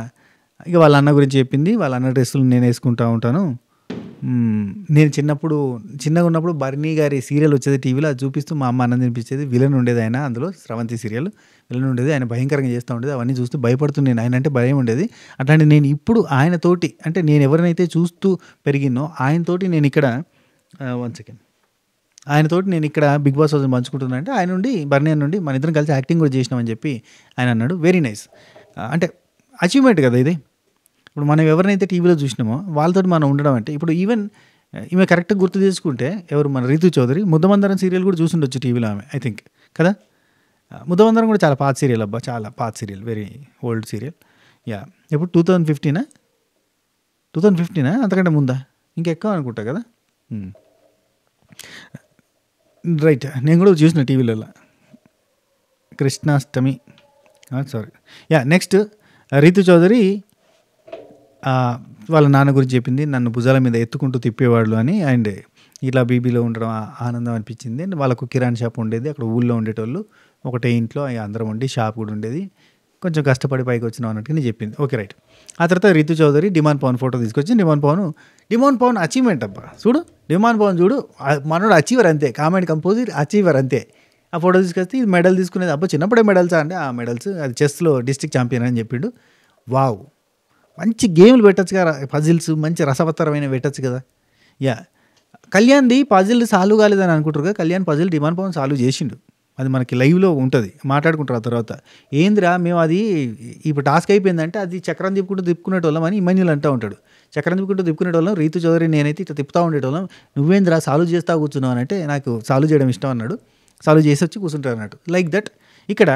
ఇక వాళ్ళ అన్న గురించి చెప్పింది. వాళ్ళ అన్న డ్రెస్సులు నేను వేసుకుంటూ ఉంటాను. నేను చిన్నగా ఉన్నప్పుడు భరణి గారి సీరియల్ వచ్చేది టీవీలో, అది చూపిస్తూ మా అమ్మ అన్నం తినిపించేది. విలన్ ఉండేది ఆయన, అందులో స్రవంతి సీరియల్ విలన్ ఉండేది. ఆయన భయంకరంగా చేస్తూ ఉండేది. అవన్నీ చూస్తూ భయపడుతున్నాను. ఆయన అంటే భయం ఉండేది. అట్లాంటి నేను ఇప్పుడు ఆయనతోటి, అంటే నేను ఎవరినైతే చూస్తూ పెరిగినో ఆయనతోటి నేను ఇక్కడ ఆయనతోటి నేను ఇక్కడ బిగ్ బాస్ హౌస్ పంచుకుంటున్నా. అంటే ఆయన నుండి భరణి నుండి మన ఇద్దరం కలిసి యాక్టింగ్ కూడా చేసినామని చెప్పి ఆయన అన్నాడు. Very nice. అంటే అచీవ్మెంట్ కదా ఇది. ఇప్పుడు మనం ఎవరినైతే టీవీలో చూసినామో వాళ్ళతో మనం ఉండడం అంటే, ఇప్పుడు ఈవెన్ ఈమె కరెక్ట్గా గుర్తు చేసుకుంటే ఎవరు, మన రీతు చౌదరి ముద్దమందరం సీరియల్ కూడా చూసిండొచ్చు టీవీలో ఆమె, ఐ థింక్ కదా. ముద్దమందరం కూడా చాలా పాత సీరియల్ అబ్బా, చాలా పాత సీరియల్, వెరీ ఓల్డ్ సీరియల్. ఇప్పుడు 2015 అంతకంటే ముందా, ఇంకెక్కువ అనుకుంటా కదా. రైట్. నేను కూడా చూసిన టీవీలలో కృష్ణాష్టమి. నెక్స్ట్ రీతు చౌదరి వాళ్ళ నాన్న గురించి చెప్పింది. నన్ను భుజాల మీద ఎత్తుకుంటూ తిప్పేవాళ్ళు అని. అండ్ ఇట్లా బీబీలో ఉండడం ఆనందం అనిపించింది. అండ్ వాళ్ళకు కిరాణా షాప్ ఉండేది అక్కడ ఊళ్ళో ఉండేటోళ్ళు, ఒకటే ఇంట్లో అందరం ఉండి షాప్ కూడా ఉండేది. కొంచెం కష్టపడి పైకి వచ్చినాం అన్నట్టుగా నేను చెప్పింది. Okay right. ఆ తర్వాత రీతు చౌదరి డిమాండ్ పవన్ ఫోటో తీసుకొచ్చి, డిమాండ్ పవన్ అచీవ్మెంట్ అబ్బా. చూడు డిమాండ్ పవన్ చూడు, మనోడు అచీవర్ అంతే, కామెంట్ కంపోజర్ అచీవర్ అంతే. ఆ ఫోటో తీసుకొస్తే ఇది మెడల్ తీసుకునేది. అబ్బా చిన్నప్పుడే మెడల్సా అంటే, ఆ మెడల్స్ అది చెస్లో డిస్ట్రిక్ట్ ఛాంపియన్ అని చెప్పిండు. వావ్, మంచి గేమ్లు పెట్టచ్చు కదా, పజిల్స్ మంచి రసవత్తరమైన పెట్టచ్చు కదా. కళ్యాణ్ది పజిల్ సాల్వ్ కాలేదని అనుకుంటారు కదా, Kalyan puzzle demand Pavan solve చేసిండు. అది మనకి లైవ్లో ఉంటుంది, మాట్లాడుకుంటారు. ఆ తర్వాత ఏందిరా మేము అది ఇప్పుడు టాస్క్ అయిపోయిందంటే అది చక్రం తిప్పుకునేటోళ్ళం అని ఇమాన్యుల్ అంటూ ఉంటాడు. చక్రం తిప్పుకునేటోళ్ళం రీతు చౌదరి నేనైతే ఇట్లా తిప్పుతూ ఉండేటోళ్ళం, నువ్వేంద్రా సాల్వ్ చేస్తా కూర్చున్నావు అని అంటే, నాకు సాల్వ్ చేయడం ఇష్టం అన్నాడు. సాల్వ్ చేసి వచ్చి కూర్చుంటారు అన్నట్టు. లైక్ దట్ ఇక్కడ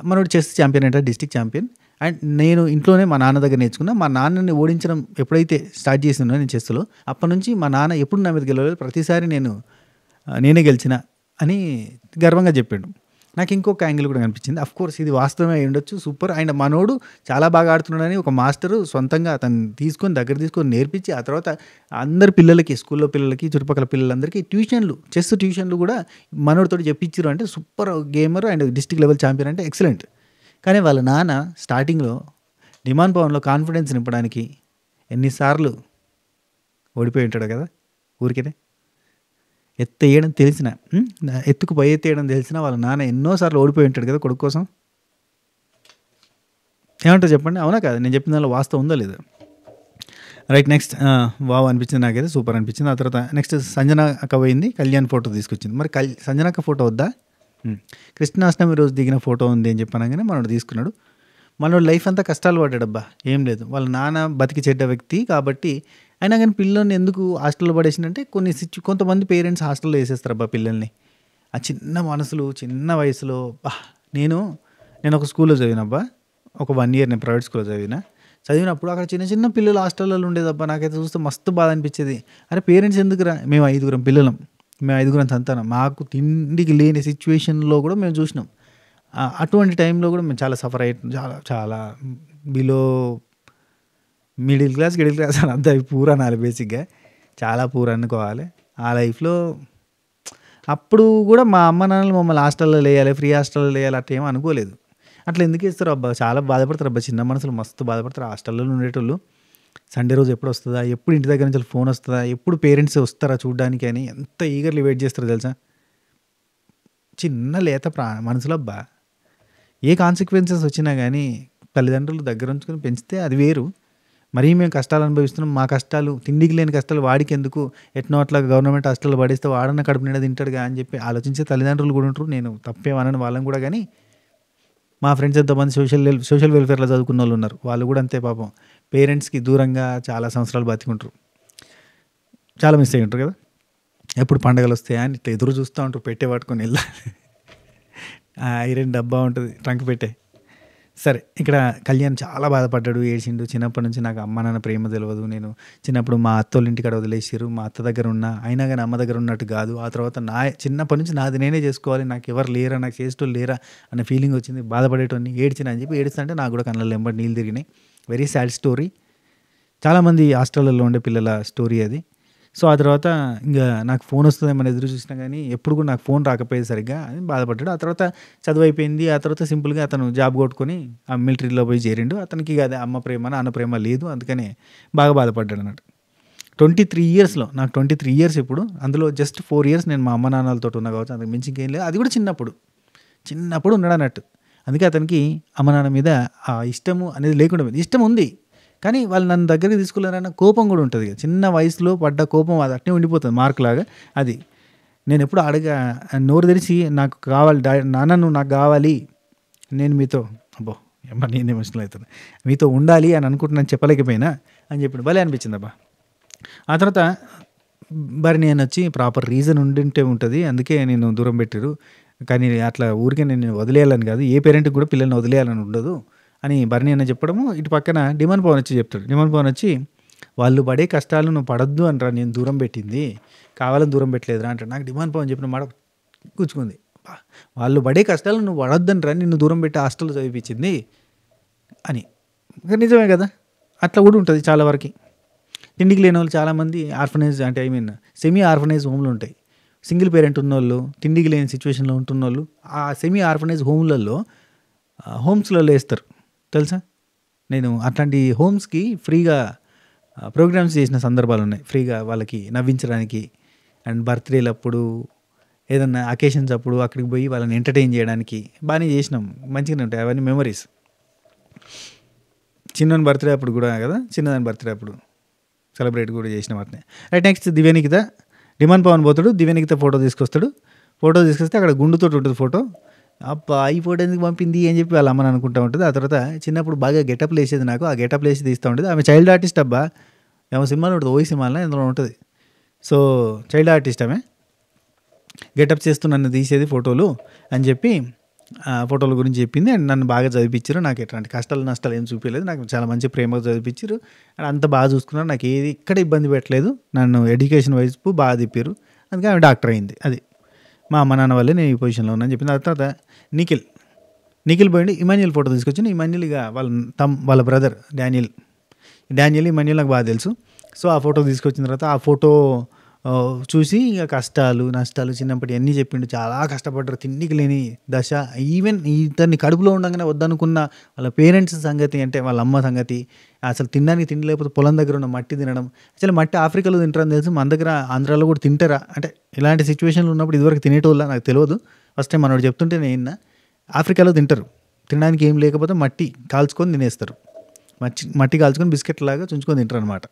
మనోడు చెస్ ఛాంపియన్ అంటే, డిస్ట్రిక్ట్ ఛాంపియన్. అండ్ నేను ఇంట్లోనే మా నాన్న దగ్గర నేర్చుకున్నా. మా నాన్నని ఓడించడం ఎప్పుడైతే స్టార్ట్ చేసినా నేను చెస్లో, అప్పటి నుంచి మా నాన్న ఎప్పుడు నా మీద గెలవలేదు, ప్రతిసారి నేనే గెలిచిన అని గర్వంగా చెప్పాడు. నాకు ఇంకొక యాంగిల్ కూడా కనిపించింది. అఫ్కోర్స్ ఇది వాస్తవమే అయి ఉండొచ్చు. సూపర్. అండ్ మనోడు చాలా బాగా ఆడుతున్నాడని ఒక మాస్టరు సొంతంగా అతను దగ్గర తీసుకొని నేర్పించి, ఆ తర్వాత అందరి పిల్లలకి, స్కూల్లో పిల్లలకి, చుట్టుపక్కల పిల్లలందరికీ చెస్ ట్యూషన్లు కూడా మనోడితో చెప్పించారు. అంటే super gamer and district level champion అంటే ఎక్సలెంట్. కానీ వాళ్ళ నాన్న స్టార్టింగ్లో డిమాండ్ పవన్లో కాన్ఫిడెన్స్ నింపడానికి ఎన్నిసార్లు ఓడిపోయి ఉంటాడు కదా. ఊరికేనే ఎత్తేయడం తెలిసిన, ఎత్తుకు పై ఎత్తేయడం తెలిసిన వాళ్ళ నాన్న ఎన్నోసార్లు ఓడిపోయి ఉంటాడు కదా కొడుకు కోసం. ఏమంటారు చెప్పండి, అవునా కాదు? నేను చెప్పిన దానిలో వాస్తవం ఉందా లేదా? రైట్. నెక్స్ట్ వావ్ అనిపించింది నాకైతే, సూపర్ అనిపించింది. ఆ తర్వాత నెక్స్ట్ సంజన అక్క పోయింది, కళ్యాణ్ ఫోటో తీసుకొచ్చింది. మరి సంజన అక్క ఫోటో వద్దా? కృష్ణాష్టమి రోజు దిగిన ఫోటో ఉంది అని చెప్పనగానే మనోడు తీసుకున్నాడు. మనోడు లైఫ్ అంతా కష్టాలు పడ్డాడబ్బా, ఏం లేదు. వాళ్ళ నాన్న బతికి చెడ్డ వ్యక్తి కాబట్టి, అయినా కానీ పిల్లల్ని ఎందుకు హాస్టల్లో పడేసిందంటే కొంతమంది పేరెంట్స్ హాస్టల్లో వేసేస్తారబ్బా పిల్లల్ని. ఆ చిన్న మనసులు, చిన్న వయసులో. నేను ఒక స్కూల్లో చదివినబ్బా, ఒక 1 year నేను ప్రైవేట్ స్కూల్లో చదివినప్పుడు అక్కడ చిన్న చిన్న పిల్లలు హాస్టల్లో ఉండేదబ్బా. నాకైతే చూస్తే మస్తు బాధ అనిపించేది. అరే పేరెంట్స్ ఎందుకురా, మేము 5 పిల్లలం, మేము 5 సంతానం, మాకు తిండికి లేని సిచ్యువేషన్లో కూడా మేము చూసినాం. అటువంటి టైంలో కూడా మేము చాలా సఫర్ అయ్యాం. చాలా చాలా బిలో మిడిల్ క్లాస్ అని అంతా పూర్ అనాలి బేసిక్గా. చాలా పూర్ అనుకోవాలి. ఆ లైఫ్లో అప్పుడు కూడా మా అమ్మ నాన్నలు మమ్మల్ని హాస్టల్లో వేయాలి, ఫ్రీ హాస్టల్లో వేయాలి అట్లా ఏమో అనుకోలేదు. అట్లా ఎందుకు ఇస్తారు అబ్బా, చాలా బాధపడతారు అబ్బా, చిన్న మనసులు మస్తు బాధపడతారు హాస్టల్లో ఉండేటోళ్ళు. సండే రోజు ఎప్పుడు వస్తుందా, ఎప్పుడు ఇంటి దగ్గర నుంచి ఫోన్ వస్తుందా, ఎప్పుడు పేరెంట్స్ వస్తారా చూడడానికి అని ఎంత ఈగర్లీ వెయిట్ చేస్తారో తెలుసా. చిన్న లేత మనసులో అబ్బా. ఏ కాన్సిక్వెన్సెస్ వచ్చినా కానీ తల్లిదండ్రులు దగ్గర ఉంచుకొని పెంచితే అది వేరు. మరీ మేము కష్టాలు అనుభవిస్తున్నాం, మా కష్టాలు, తిండికి లేని కష్టాలు వాడికి ఎందుకు, ఎట్నో అట్లా గవర్నమెంట్ హాస్టల్లో పడేస్తే వాడన్న కడుపు నిండా తింటాడుగా అని చెప్పి ఆలోచించే తల్లిదండ్రులు కూడా ఉంటారు. నేను తప్పేమనని వాళ్ళని కూడా. కానీ మా ఫ్రెండ్స్ ఎంతోమంది సోషల్ వెల్ఫేర్లో చదువుకున్న వాళ్ళు ఉన్నారు, వాళ్ళు కూడా అంతే పాపం. పేరెంట్స్కి దూరంగా చాలా సంవత్సరాలు బతికుంటారు, చాలా మిస్ అయ్యి ఉంటారు కదా. ఎప్పుడు పండగలు వస్తాయా అని ఇట్లా ఎదురు చూస్తూ ఉంటారు, పెట్టే పట్టుకొని వెళ్ళాలి. ఐరన్ డబ్బా ఉంటుంది, ట్రంక్ పెట్టే. సరే, ఇక్కడ కళ్యాణ్ చాలా బాధపడ్డాడు, ఏడ్చిండు. చిన్నప్పటి నుంచి నాకు అమ్మ నాన్న ప్రేమ తెలియదు, నేను చిన్నప్పుడు మా అత్తోళ్ళ ఇంటికాడ వదిలేసారు, మా అత్త దగ్గర ఉన్నా, అయినా కానీ అమ్మ దగ్గర ఉన్నట్టు కాదు. ఆ తర్వాత చిన్నప్పటి నుంచి నాది నేనే చేసుకోవాలి, నాకు ఎవరు లేరా, నాకు చేసేటోళ్ళు లేరా అనే ఫీలింగ్ వచ్చింది. బాధపడేటోని ఏడ్చిన అని చెప్పి ఏడుస్తుంటే నాకు కూడా కళ్ళల్లో ఎంబడి నీళ్ళు తిరిగినాయి. Very sad story. చాలామంది హాస్టల్లో ఉండే పిల్లల స్టోరీ అది. సో ఆ తర్వాత ఇంకా నాకు ఫోన్ వస్తుందేమని ఎదురు చూసినా కానీ ఎప్పుడు కూడా నాకు ఫోన్ రాకపోయేది సరిగ్గా అని బాధపడ్డాడు. ఆ తర్వాత చదువు అయిపోయింది. ఆ తర్వాత సింపుల్గా అతను జాబ్ కొట్టుకొని ఆ మిలిటరీలో పోయి చేరిండు. అతనికి అదే అమ్మ ప్రేమ నాన్న ప్రేమ లేదు, అందుకనే బాగా బాధపడ్డాడు అన్నట్టు. 23 yearsలో, నాకు 23 years ఇప్పుడు, అందులో జస్ట్ 4 years నేను మా అమ్మ నాన్నలతో ఉన్నా కావచ్చు, అందుకు మించి ఇంకేం లేదు. అది కూడా చిన్నప్పుడు ఉన్నాడు అన్నట్టు. అందుకే అతనికి అమ్మ నాన్న మీద ఆ ఇష్టము అనేది లేకుండా పోయింది. ఇష్టం ఉంది కానీ వాళ్ళు నన్ను దగ్గరికి తీసుకెళ్ళారన్న కోపం కూడా ఉంటుంది. చిన్న వయసులో పడ్డ కోపం అది అట్నే ఉండిపోతుంది మార్కులాగా. అది నేను ఎప్పుడు నోరు తెరిచి నాకు కావాలి నాన్న, నువ్వు నాకు కావాలి, నేను మీతో నేను ఎమోషనల్ అవుతాను, మీతో ఉండాలి అని అనుకుంటున్నాను, చెప్పలేకపోయినా అని చెప్పి భలే అనిపించింది అబ్బా. ఆ తర్వాత మరి నేను వచ్చి ప్రాపర్ రీజన్ ఉండింటే ఉంటుంది, అందుకే నేను దూరం పెట్టారు. కానీ అట్లా ఊరికే నేను వదిలేయాలని కాదు, ఏ పేరెంట్కి కూడా పిల్లల్ని వదిలేయాలని ఉండదు అని బర్నీ అన్న చెప్పడము. ఇటు పక్కన డిమాండ్ పవన్ వచ్చి చెప్తాడు. డిమాండ్ పవన్ వచ్చి, వాళ్ళు పడే కష్టాలు నువ్వు పడద్దు అంటారా, నేను దూరం పెట్టింది, కావాలని దూరం పెట్టలేదురా అంటాడు. నాకు డిమాండ్ పవన్ చెప్పిన మాట కూర్చుకుంది. వాళ్ళు పడే కష్టాలు నువ్వు పడొద్దంటారా, నిన్ను దూరం పెట్టి హాస్టల్లో చదివించింది అని. నిజమే కదా, అట్లా కూడా ఉంటుంది చాలా వరకు. తిండికి లేని వాళ్ళు చాలామంది ఆర్ఫనైజ్, అంటే సెమీ ఆర్ఫనైజ్ హోమ్లు ఉంటాయి. సింగిల్ పేరెంట్ ఉన్నోళ్ళు, తిండికి లేని సిచ్యువేషన్లో ఉంటున్న వాళ్ళు ఆ సెమీ ఆర్ఫనైజ్ హోమ్స్లలో వేస్తారు తెలుసా. నేను అట్లాంటి హోమ్స్కి ఫ్రీగా ప్రోగ్రామ్స్ చేసిన సందర్భాలు ఉన్నాయి, ఫ్రీగా వాళ్ళకి నవ్వించడానికి. అండ్ బర్త్డేలప్పుడు, ఏదన్నా అకేషన్స్ అప్పుడు అక్కడికి పోయి వాళ్ళని ఎంటర్టైన్ చేయడానికి బాగానే చేసినాం, మంచిగానే ఉంటాయి అవన్నీ మెమరీస్. చిన్న బర్త్డే అప్పుడు కూడా కదా, చిన్నదాని బర్త్డే అప్పుడు సెలబ్రేట్ కూడా చేసిన వాటిని. రైట్. నెక్స్ట్ దివ్యనికిత. డిమాండ్ పవన్ పోతాడు, దివ్యనికిత ఫోటో తీసుకొస్తాడు. ఫోటో తీసుకొస్తే అక్కడ గుండుతో ఉంటుంది ఫోటో. అబ్బా ఈ ఫోటో ఎందుకు పంపింది అని చెప్పి వాళ్ళ అమ్మని అనుకుంటూ ఉంటుంది. ఆ తర్వాత చిన్నప్పుడు బాగా గెటప్లు వేసేది, నాకు ఆ గెటప్లు వేసి తీస్తూ ఉంటుంది. ఆమె చైల్డ్ ఆర్టిస్ట్ అబ్బా, ఏమో సినిమాలో ఉంటుంది, ఓయి సినిమాలో ఇందులో ఉంటుంది. సో చైల్డ్ ఆర్టిస్ట్ ఆమె, గెటప్ చేస్తూ నన్ను తీసేది ఫోటోలు అని చెప్పి ఫోటోల గురించి చెప్పింది. అండ్ నన్ను బాగా చదివించారు, నాకు ఎట్లాంటి కష్టాలు నష్టాలు ఏం చూపించలేదు, నాకు చాలా మంచి ప్రేమగా చదివించారు. అండ్ అంత బాగా చూసుకున్నారు, నాకు ఏది ఇక్కడ ఇబ్బంది పెట్టలేదు, నన్ను ఎడ్యుకేషన్ వైపు బాగా తిప్పారు, అందుకే ఆమె డాక్టర్ అయింది. అది మా అమ్మ నాన్న వల్లే నేను ఈ పొజిషన్లో ఉన్నాను చెప్పింది. ఆ తర్వాత నిఖిల్ పోయింది, ఇమాన్యుయల్ ఫోటో తీసుకొచ్చి. ఇమాన్యుయల్ ఇక వాళ్ళ బ్రదర్ డానియల్ ఇమాన్యుయల్ నాకు బాగా తెలుసు. సో ఆ ఫోటో తీసుకొచ్చిన తర్వాత ఆ ఫోటో చూసి ఇక కష్టాలు నష్టాలు చిన్నప్పటి అన్నీ చెప్పిండు. చాలా కష్టపడ్డారు, తిండికి లేని దశ. ఈవెన్ ఇతన్ని కడుపులో ఉండగానే వద్దనుకున్న వాళ్ళ పేరెంట్స్ సంగతి, అంటే వాళ్ళ అమ్మ సంగతి, అసలు తినడానికి తిండి లేకపోతే పొలం దగ్గర ఉన్న మట్టి తినడం. అసలు మట్టి ఆఫ్రికాలో తింటారని తెలుసు, మన దగ్గర ఆంధ్రాలో కూడా తింటారా అంటే ఇలాంటి సిచ్యువేషన్లు ఉన్నప్పుడు ఇదివరకు తినేటోళ్ళ నాకు తెలియదు. ఫస్ట్ టైం మనోడు చెప్తుంటే నేను ఆఫ్రికాలో తింటారు, తినడానికి ఏం లేకపోతే మట్టి కాల్చుకొని తినేస్తారు, మట్టి కాల్చుకొని బిస్కెట్ లాగా చుంచుకొని తింటారు అనమాట.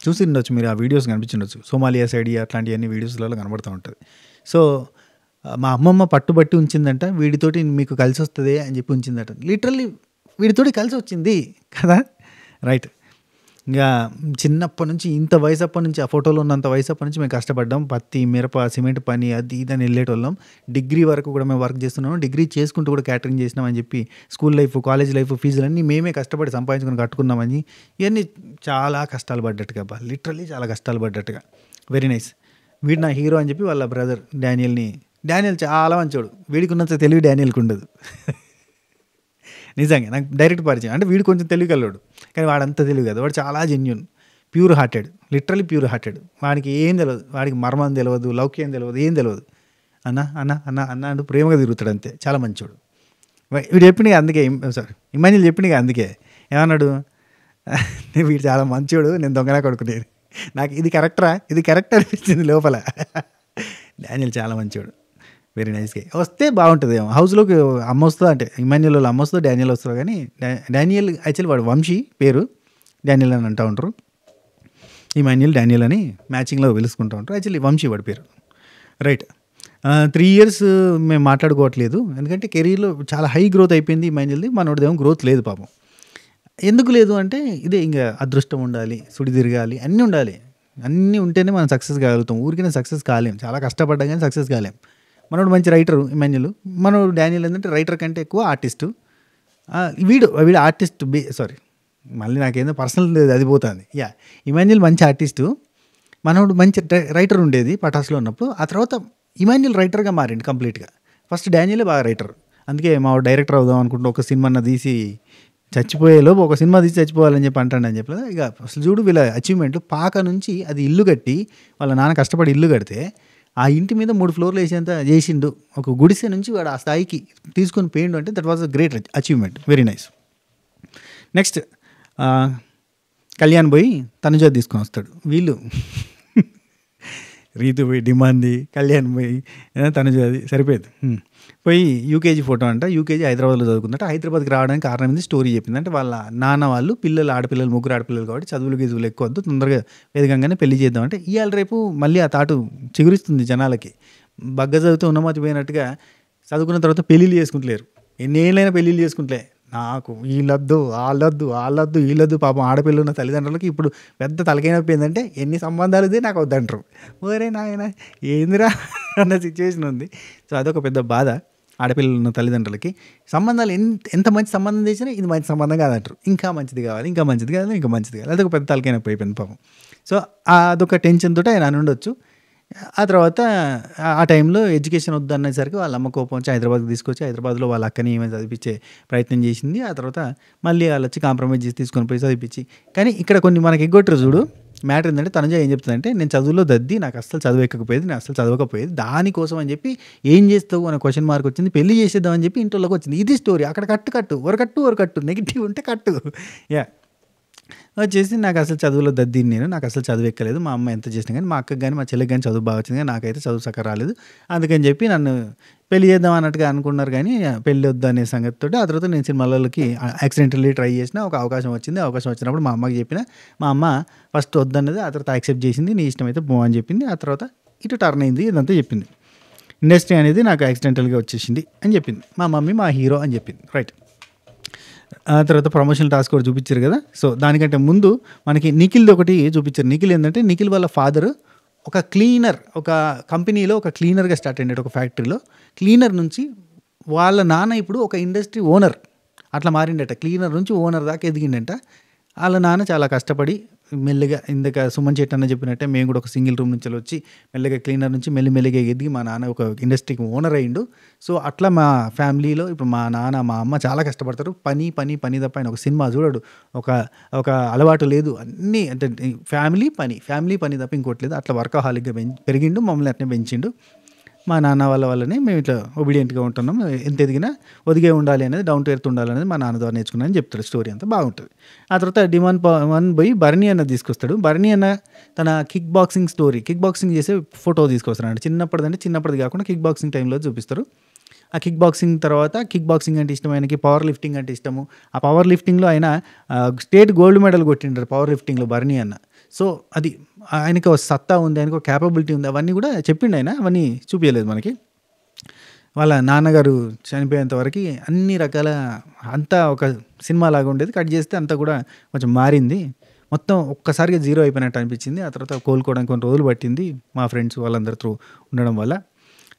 చూసి ఉండొచ్చు మీరు, ఆ వీడియోస్ కనిపించుండొచ్చు. సోమాలియా సైడ్ అట్లాంటివన్నీ వీడియోస్లలో కనబడుతూ ఉంటుంది. సో మా అమ్మమ్మ పట్టుబట్టి ఉంచిందంట, వీడితోటి మీకు కలిసి వస్తుంది అని చెప్పి ఉంచిందట. లిటరల్లీ వీడితోటి కలిసి వచ్చింది కదా, రైట్. ఇంకా చిన్నప్పటి నుంచి ఇంత వయసు అప్పటి నుంచి, ఆ ఫోటోలో ఉన్నంత వయసు అప్పటి నుంచి మేము కష్టపడ్డాం. పత్తి, మిరప, సిమెంట్ పని అది ఇదని వెళ్ళేటోళ్ళం. డిగ్రీ వరకు కూడా మేము వర్క్ చేస్తున్నాము. డిగ్రీ చేసుకుంటూ కూడా క్యాటరింగ్ చేసినామని చెప్పి స్కూల్ లైఫ్, కాలేజ్ లైఫ్ ఫీజులన్నీ మేమే కష్టపడి సంపాదించుకొని కట్టుకున్నామని, ఇవన్నీ చాలా కష్టాలు పడ్డట్టుగా, లిటరల్లీ చాలా కష్టాలు పడ్డట్టుగా. Very nice. వీడు నా హీరో అని చెప్పి వాళ్ళ బ్రదర్ డానియల్ చాలా మంచోడు. వీడికి ఉన్నంత తెలివి డానియల్కి ఉండదు. నిజంగా నాకు డైరెక్ట్ పరిచయం. అంటే వీడు కొంచెం తెలివి కలవాడు, కానీ వాడంతా తెలివి కదా. వాడు చాలా genuine, pure hearted, literally pure hearted. వాడికి ఏం తెలియదు, వాడికి మర్మం తెలియదు, లౌక్యం తెలియదు, ఏం తెలియదు. అన్న అన్న అన్న అన్న అంటూ ప్రేమగా తిరుగుతాడు అంతే. చాలా మంచోడు. వీడు చెప్పింది అందుకే, సారీ ఇమాన్యుల్ చెప్పింది అందుకే ఏమన్నాడు, వీడు చాలా మంచోడు, నేను దొంగలా కొడుకునేది. నాకు ఇది కరెక్ట్ అనిపించింది లోపల. డానియల్ చాలా మంచోడు, వెరీ నైస్గా. వస్తే బాగుంటుంది ఏమో హౌస్లోకి. అమ్మ వస్తుందా అంటే ఇమాన్యుల్ వాళ్ళు అమ్మ వస్తుందో డానియల్ వస్తుందో, కానీ డానియల్ యాక్చువల్లీ వాడు వంశీ పేరు, డానియల్ అని అంటూ ఉంటారు. ఇమాన్యుల్ డానియల్ అని మ్యాచింగ్లో పిలుచుకుంటూ ఉంటారు. యాక్చువల్లీ వంశీ వాడి పేరు, రైట్. 3 years మేము మాట్లాడుకోవట్లేదు, ఎందుకంటే కెరీర్లో చాలా హై గ్రోత్ అయిపోయింది ఇమాన్యుల్ది. మనోడిదేమో గ్రోత్ లేదు పాపం. ఎందుకు లేదు అంటే ఇదే, ఇంకా అదృష్టం ఉండాలి, సుడి తిరగాలి, అన్నీ ఉండాలి. అన్నీ ఉంటేనే మనం సక్సెస్ కాగలుగుతాం. ఊరికనే సక్సెస్ కాలేం, చాలా కష్టపడ్డా కానీ సక్సెస్ కాలేం. మనోడు మంచి రైటరు ఇమాన్యుల్. మనోడు డానియల్ ఏంటంటే రైటర్ కంటే ఎక్కువ ఆర్టిస్టు. వీడు ఆర్టిస్ట్ సారీ, మళ్ళీ నాకేందో పర్సనల్ అది పోతుంది. ఇమాన్యుల్ మంచి ఆర్టిస్టు, మనోడు మంచి రైటర్ ఉండేది పటాస్లో ఉన్నప్పుడు. ఆ తర్వాత ఇమాన్యుల్ రైటర్గా మారిండు కంప్లీట్గా. ఫస్ట్ డానియలే బాగా రైటర్. అందుకే మా డైరెక్టర్ అవుదాం అనుకుంటే ఒక సినిమా తీసి చచ్చిపోయేలోపు ఒక సినిమా తీసి చచ్చిపోవాలని చెప్పి అంటాడని చెప్పలేదు. ఇక అసలు చూడు వీళ్ళ అచీవ్మెంట్. పాక నుంచి అది ఇల్లు కట్టి, వాళ్ళ నాన్న కష్టపడి ఇల్లు కడితే ఆ ఇంటి మీద 3 floors వేసేంత చేసిండు. ఒక గుడిసె నుంచి వాడు ఆ స్థాయికి తీసుకొని పోయిండు అంటే that was a great achievement, very nice. Next Kalyan పోయి తనుజ తీసుకొని వస్తాడు. వీళ్ళు రీతు పోయి డిమాండ్ది, కళ్యాణ్ పోయి తనుజది సరిపోయింది. పోయి యూకేజీ ఫోటో అంట. యూకేజీ హైదరాబాద్లో చదువుకుందంట. హైదరాబాద్కి రావడానికి కారణం ఏంది, స్టోరీ చెప్పింది. అంటే వాళ్ళ నాన్న వాళ్ళు ఆడపిల్లలు 3 ఆడపిల్లలు కాబట్టి చదువులు ఎక్కువ వద్దు, తొందరగా వేదికంగానే పెళ్లి చేద్దామంటే ఇవాళ రేపు మళ్ళీ ఆ తాటు చిగురిస్తుంది జనాలకి. బగ్గ చదివితే ఉన్నమతి పోయినట్టుగా చదువుకున్న తర్వాత పెళ్ళిళ్ళు చేసుకుంటలేరు. ఎన్నేళ్ళైనా పెళ్ళిళ్ళు చేసుకుంటలే. నాకు వీళ్ళొద్దు పాపం ఆడపిల్లలు ఉన్న తల్లిదండ్రులకి ఇప్పుడు పెద్ద తలకైనపోయిందంటే ఎన్ని సంబంధాలు ఇదే నాకు వద్దంటారు. ఓరే నాయన ఏందిరా అన్న సిచ్యువేషన్ ఉంది. సో అదొక పెద్ద బాధ ఆడపిల్లలు ఉన్న తల్లిదండ్రులకి. సంబంధాలు ఎంత మంచి సంబంధం చేసినా ఇది మంచి సంబంధం కాదంటారు. ఇంకా మంచిది కావాలి, ఇంకా మంచిది కావాలి. అదొక పెద్ద తలకైనప్పుడు అయిపోయింది పాపం. సో అదొక టెన్షన్ తోటి ఆయన ఉండొచ్చు. ఆ తర్వాత ఆ టైంలో ఎడ్యుకేషన్ వద్దనేసరికి వాళ్ళ అమ్మ కోపం వచ్చి హైదరాబాద్కి తీసుకొచ్చి హైదరాబాద్లో వాళ్ళ అక్కని ఏమైనా చదివించే ప్రయత్నం చేసింది. ఆ తర్వాత మళ్ళీ వాళ్ళు వచ్చి కాంప్రమైజ్ చేసి తీసుకొని పోయి చదివించి. కానీ ఇక్కడ కొన్ని మనకి ఎగ్గొట్టరు చూడు. మ్యాటర్ ఏంటంటే తనుజ ఏం చెప్తుందంటే, నేను చదువులో దద్ది, నాకు అస్సలు చదవకపోయేది, నేను అస్సలు చదవకపోయేది, దానికోసం అని చెప్పి ఏం చేస్తావు అనే క్వశ్చన్ మార్క్ వచ్చింది, పెళ్లి చేసేద్దామని చెప్పి ఇంట్లోకి వచ్చింది. ఇది స్టోరీ. అక్కడ కట్టు నెగిటివ్ ఉంటే కట్టు. వచ్చేసి నాకు అసలు చదువులో దద్దిని, నాకు అసలు చదువు ఎక్కలేదు. మా అమ్మ ఎంత చేసినా కానీ, మా అక్కకి కానీ మా చెల్లికి కానీ చదువు బాగా వచ్చింది, కానీ నాకైతే చదువు సక్క రాలేదు. అందుకని చెప్పి నన్ను పెళ్లి చేద్దాం అన్నట్టుగా అనుకున్నారు, కానీ పెళ్ళి వద్దు అనే సంగతితో. ఆ తర్వాత నేను సినిమాలకి యాక్సిడెంటల్లీ ట్రై చేసిన. ఒక అవకాశం వచ్చింది. అవకాశం వచ్చినప్పుడు మా అమ్మకి చెప్పిన. మా అమ్మ ఫస్ట్ వద్దన్నది, ఆ తర్వాత యాక్సెప్ట్ చేసింది. నీ ఇష్టం అయితే పో అని చెప్పింది. ఆ తర్వాత ఇటు టర్న్ అయింది. ఇదంతా చెప్పింది. ఇండస్ట్రీ అనేది నాకు యాక్సిడెంటల్గా వచ్చేసింది అని చెప్పింది. మా మమ్మీ మా హీరో అని చెప్పింది, రైట్. ఆ తర్వాత ప్రమోషనల్ టాస్క్ కూడా చూపించారు కదా. సో దానికంటే ముందు మనకి నిఖిల్ది ఒకటి చూపించారు. నిఖిల్ ఏంటంటే, నిఖిల్ వాళ్ళ ఫాదర్ ఒక క్లీనర్, ఒక కంపెనీలో ఒక క్లీనర్గా స్టార్ట్ అయ్యాడు, ఒక ఫ్యాక్టరీలో క్లీనర్ నుంచి. వాళ్ళ నాన్న ఇప్పుడు ఒక ఇండస్ట్రీ ఓనర్ అట్లా మారిండట. క్లీనర్ నుంచి ఓనర్ దాకా ఎదిగిండట. వాళ్ళ నాన్న చాలా కష్టపడి మెల్లిగా, ఇందాక సుమన్ శెట్టి అన్న చెప్పినట్టే, మేము కూడా ఒక సింగిల్ రూమ్ నుంచి వచ్చి మెల్లిగా క్లీనర్ నుంచి మెల్లిగా ఎదిగి మా నాన్న ఒక ఇండస్ట్రీకి ఓనర్ అయ్యిండు. సో అట్లా మా ఫ్యామిలీలో ఇప్పుడు మా నాన్న మా అమ్మ చాలా కష్టపడతారు. పని తప్ప ఆయన ఒక సినిమా చూడడు, ఒక అలవాటు లేదు. అన్నీ అంటే ఫ్యామిలీ పని తప్ప ఇంకోటి లేదు. అట్లా వర్కహాలిక్గా పెరిగిండు, మమ్మల్ని అట్నే పెంచిండు. మా నాన్న వల్లనే మేము ఇట్లా ఒబీడియంట్గా ఉంటున్నాం. ఎంత ఎదిగినా ఒదిగే ఉండాలి అనేది, డౌన్ టు ఎర్త్ ఉండాలనేది మా నాన్న ద్వారా నేర్చుకున్నాను అని చెప్తాడు. స్టోరీ అంతా బాగుంటుంది. ఆ తర్వాత డిమాండ్ పోయి బర్నీ అన్న తీసుకొస్తాడు. బర్నీ అన్న తన కిక్ బాక్సింగ్ చేసే ఫోటో తీసుకొస్తాడు. చిన్నప్పటిది కాకుండా కిక్ బాక్సింగ్ టైంలో చూపిస్తారు. ఆ కిక్ బాక్సింగ్ తర్వాత కిక్ బాక్సింగ్ అంటే ఇష్టం ఆయనకి, పవర్ లిఫ్టింగ్ అంటే ఇష్టము. ఆ పవర్ లిఫ్టింగ్లో ఆయన స్టేట్ గోల్డ్ మెడల్ కొట్టింటారు పవర్ లిఫ్టింగ్లో బర్నీ అన్న. సో అది ఆయనకి ఒక సత్తా ఉంది, ఆయనకు ఒక క్యాపబిలిటీ ఉంది, అవన్నీ కూడా చెప్పిండు ఆయన. అవన్నీ చూపించలేదు మనకి. వాళ్ళ నాన్నగారు చనిపోయేంత వరకు అన్ని రకాల అంతా ఒక సినిమా లాగా ఉండేది. కట్ చేస్తే అంతా కూడా కొంచెం మారింది. మొత్తం ఒక్కసారిగా జీరో అయిపోయినట్టు అనిపించింది. ఆ తర్వాత కోలుకోవడానికి కొన్ని రోజులు పట్టింది మా ఫ్రెండ్స్ వాళ్ళందరితో ఉండడం వల్ల.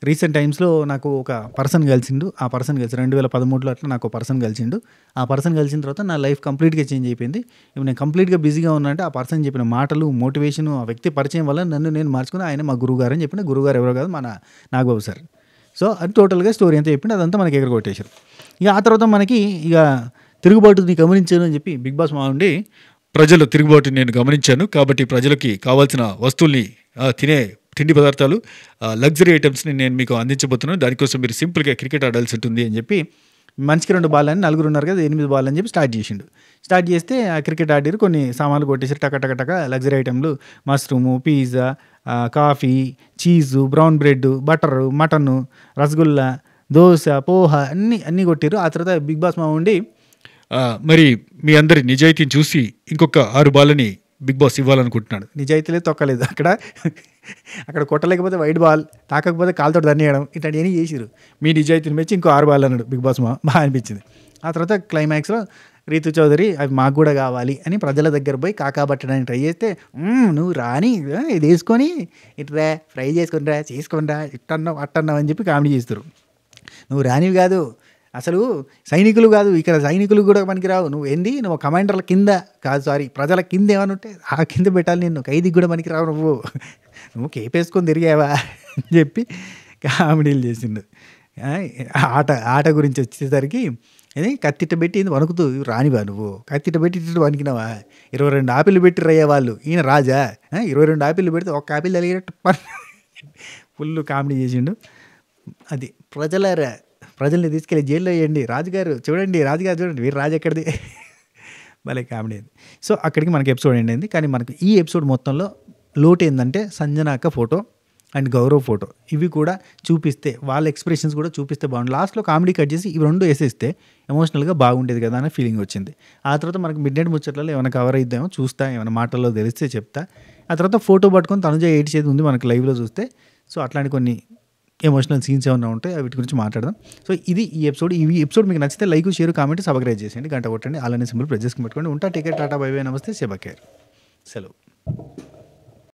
రీసెంట్ టైమ్స్లో నాకు ఒక పర్సన్ కలిసిండు. ఆ పర్సన్ కలిసి 2013లో అట్లా నాకు ఒక పర్సన్ కలిసిండు. ఆ పర్సన్ కలిసిన తర్వాత నా లైఫ్ కంప్లీట్గా చేంజ్ అయిపోయింది. ఇప్పుడు నేను కంప్లీట్గా బిజీగా ఉన్నా అంటే ఆ పర్సన్ చెప్పిన మాటలు, మోటివేషన్, ఆ వ్యక్తి పరిచయం వల్ల నన్ను నేను మార్చుకుని ఆయన మా గురువుగారు అని చెప్పిన. గురువుగారు ఎవరో కాదు, మన నాగబాబు సార్. సో అది టోటల్గా స్టోరీ అంతా చెప్పిండు. అదంతా మనకి ఎగరగొట్టేశారు. ఇక ఆ తర్వాత మనకి ఇక తిరుగుబాటుని గమనించాను అని చెప్పి బిగ్ బాస్ మా ఉండి, ప్రజల తిరుగుబాటుని నేను గమనించాను, కాబట్టి ప్రజలకి కావాల్సిన వస్తువుల్ని తినే తిండి పదార్థాలు, లగ్జరీ ఐటమ్స్ని నేను మీకు అందించబోతున్నాను. దానికోసం మీరు సింపుల్గా క్రికెట్ ఆడాల్సి ఉంటుంది అని చెప్పి మనిషికి 2 బాల్ అని, నలుగురు ఉన్నారు కదా 8 బాల్ అని చెప్పి స్టార్ట్ చేసిండు. స్టార్ట్ చేస్తే ఆ క్రికెట్ ఆడిరు, కొన్ని సామాన్లు కొట్టేసారు టక టక టక. లగ్జరీ ఐటమ్లు mushroom, pizza, coffee, cheese, brown bread, butter, mutton, rasgulla, dosa, poha అన్నీ కొట్టిరు. ఆ తర్వాత బిగ్ బాస్ మా ఉండి, మరి మీ అందరి నిజాయితీని చూసి ఇంకొక 6 బాల్ని బిగ్ బాస్ ఇవ్వాలనుకుంటున్నాడు. నిజాయితీ లేదు, తొక్కలేదు. అక్కడ కొట్టలేకపోతే వైట్ బాల్, తాకకపోతే కాలుతో దండేయడం, ఇట్లాంటివన్నీ చేసిరు. మీ నిజాయితీని మెచ్చి ఇంకో 6 బాల్ అన్నాడు బిగ్ బాస్. బాగా అనిపించింది. ఆ తర్వాత క్లైమాక్స్లో రీతు చౌదరి అవి మాకు కూడా కావాలి అని ప్రజల దగ్గర పోయి కాకాబట్టడానికి ట్రై చేస్తే, నువ్వు రాని ఇది వేసుకొని ఇట్రా ఫ్రై చేసుకొనిరా ఇట్టన్నావు అట్టన్నావు అని చెప్పి కామెడీ చేస్తారు. నువ్వు రానివి కాదు, అసలు సైనికులు కాదు, ఇక్కడ సైనికులు కూడా పనికిరావు, నువ్వు ఏంది, నువ్వు కమాండర్ల కింద కాదు, సారీ ప్రజల కింద ఏమని ఉంటే ఆ కింద పెట్టాలి, నిన్ను ఖైదీకి కూడా పనికిరావు, నువ్వు కేపేసుకొని తిరిగావా అని చెప్పి కామెడీలు చేసిండు. ఆట గురించి వచ్చేసరికి ఇది కత్తిట పెట్టి ఇది వణుకుతూ రానివా, నువ్వు కత్తిట పెట్టి ఇటు వణికినావా, 22 ఆపిల్లు పెట్టి రయ్యే వాళ్ళు, ఈయన రాజా 22 ఆపిల్లు పెడితే ఒక్క ఆపిల్ కలిగినట్టు ఫుల్ కామెడీ చేసిండు. అది ప్రజల్ని తీసుకెళ్ళి జైల్లో వేయండి, రాజుగారు చూడండి వీరు రాజు ఎక్కడిది, భలే కామెడీ అయింది. సో అక్కడికి మనకి ఎపిసోడ్ ఎండ్. కానీ మనకు ఈ ఎపిసోడ్ మొత్తంలో లోటు ఏంటంటే సంజన అక్క ఫోటో అండ్ గౌరవ్ ఫోటో, ఇవి కూడా చూపిస్తే, వాళ్ళ ఎక్స్ప్రెషన్స్ కూడా చూపిస్తే బాగుంది. లాస్ట్లో కామెడీ కట్ చేసి ఇవి 2 వేసేస్తే ఎమోషనల్గా బాగుండేది కదా అనే ఫీలింగ్ వచ్చింది. ఆ తర్వాత మనకి మిడ్ నైట్ ముచ్చట్లలో ఏమైనా కవర్ అయిద్దామో చూస్తా, ఏమైనా మాటల్లో తెలిస్తే చెప్తా. ఆ తర్వాత ఫోటో పట్టుకొని తనుజ ఏడ్చేది ఉంది మనకి లైవ్లో చూస్తే. సో అట్లాంటి కొన్ని ఎమోషనల్ సీన్స్ ఏమైనా ఉంటాయి, వీటి గురించి మాట్లాడదాం. సో ఇది ఈ ఎపిసోడ్ మీకు నచ్చితే లైక్, షేర్, కామెంట్, సబ్స్క్రైబ్ చేసేయండి, గంట కొట్టండి, అలానే సింబల్ ప్రెస్ చేసుకుని పెట్టుకోండి. ఉంటా. Take care, Tata, by by, నమస్తే, శుభ కేర్, సెలవు.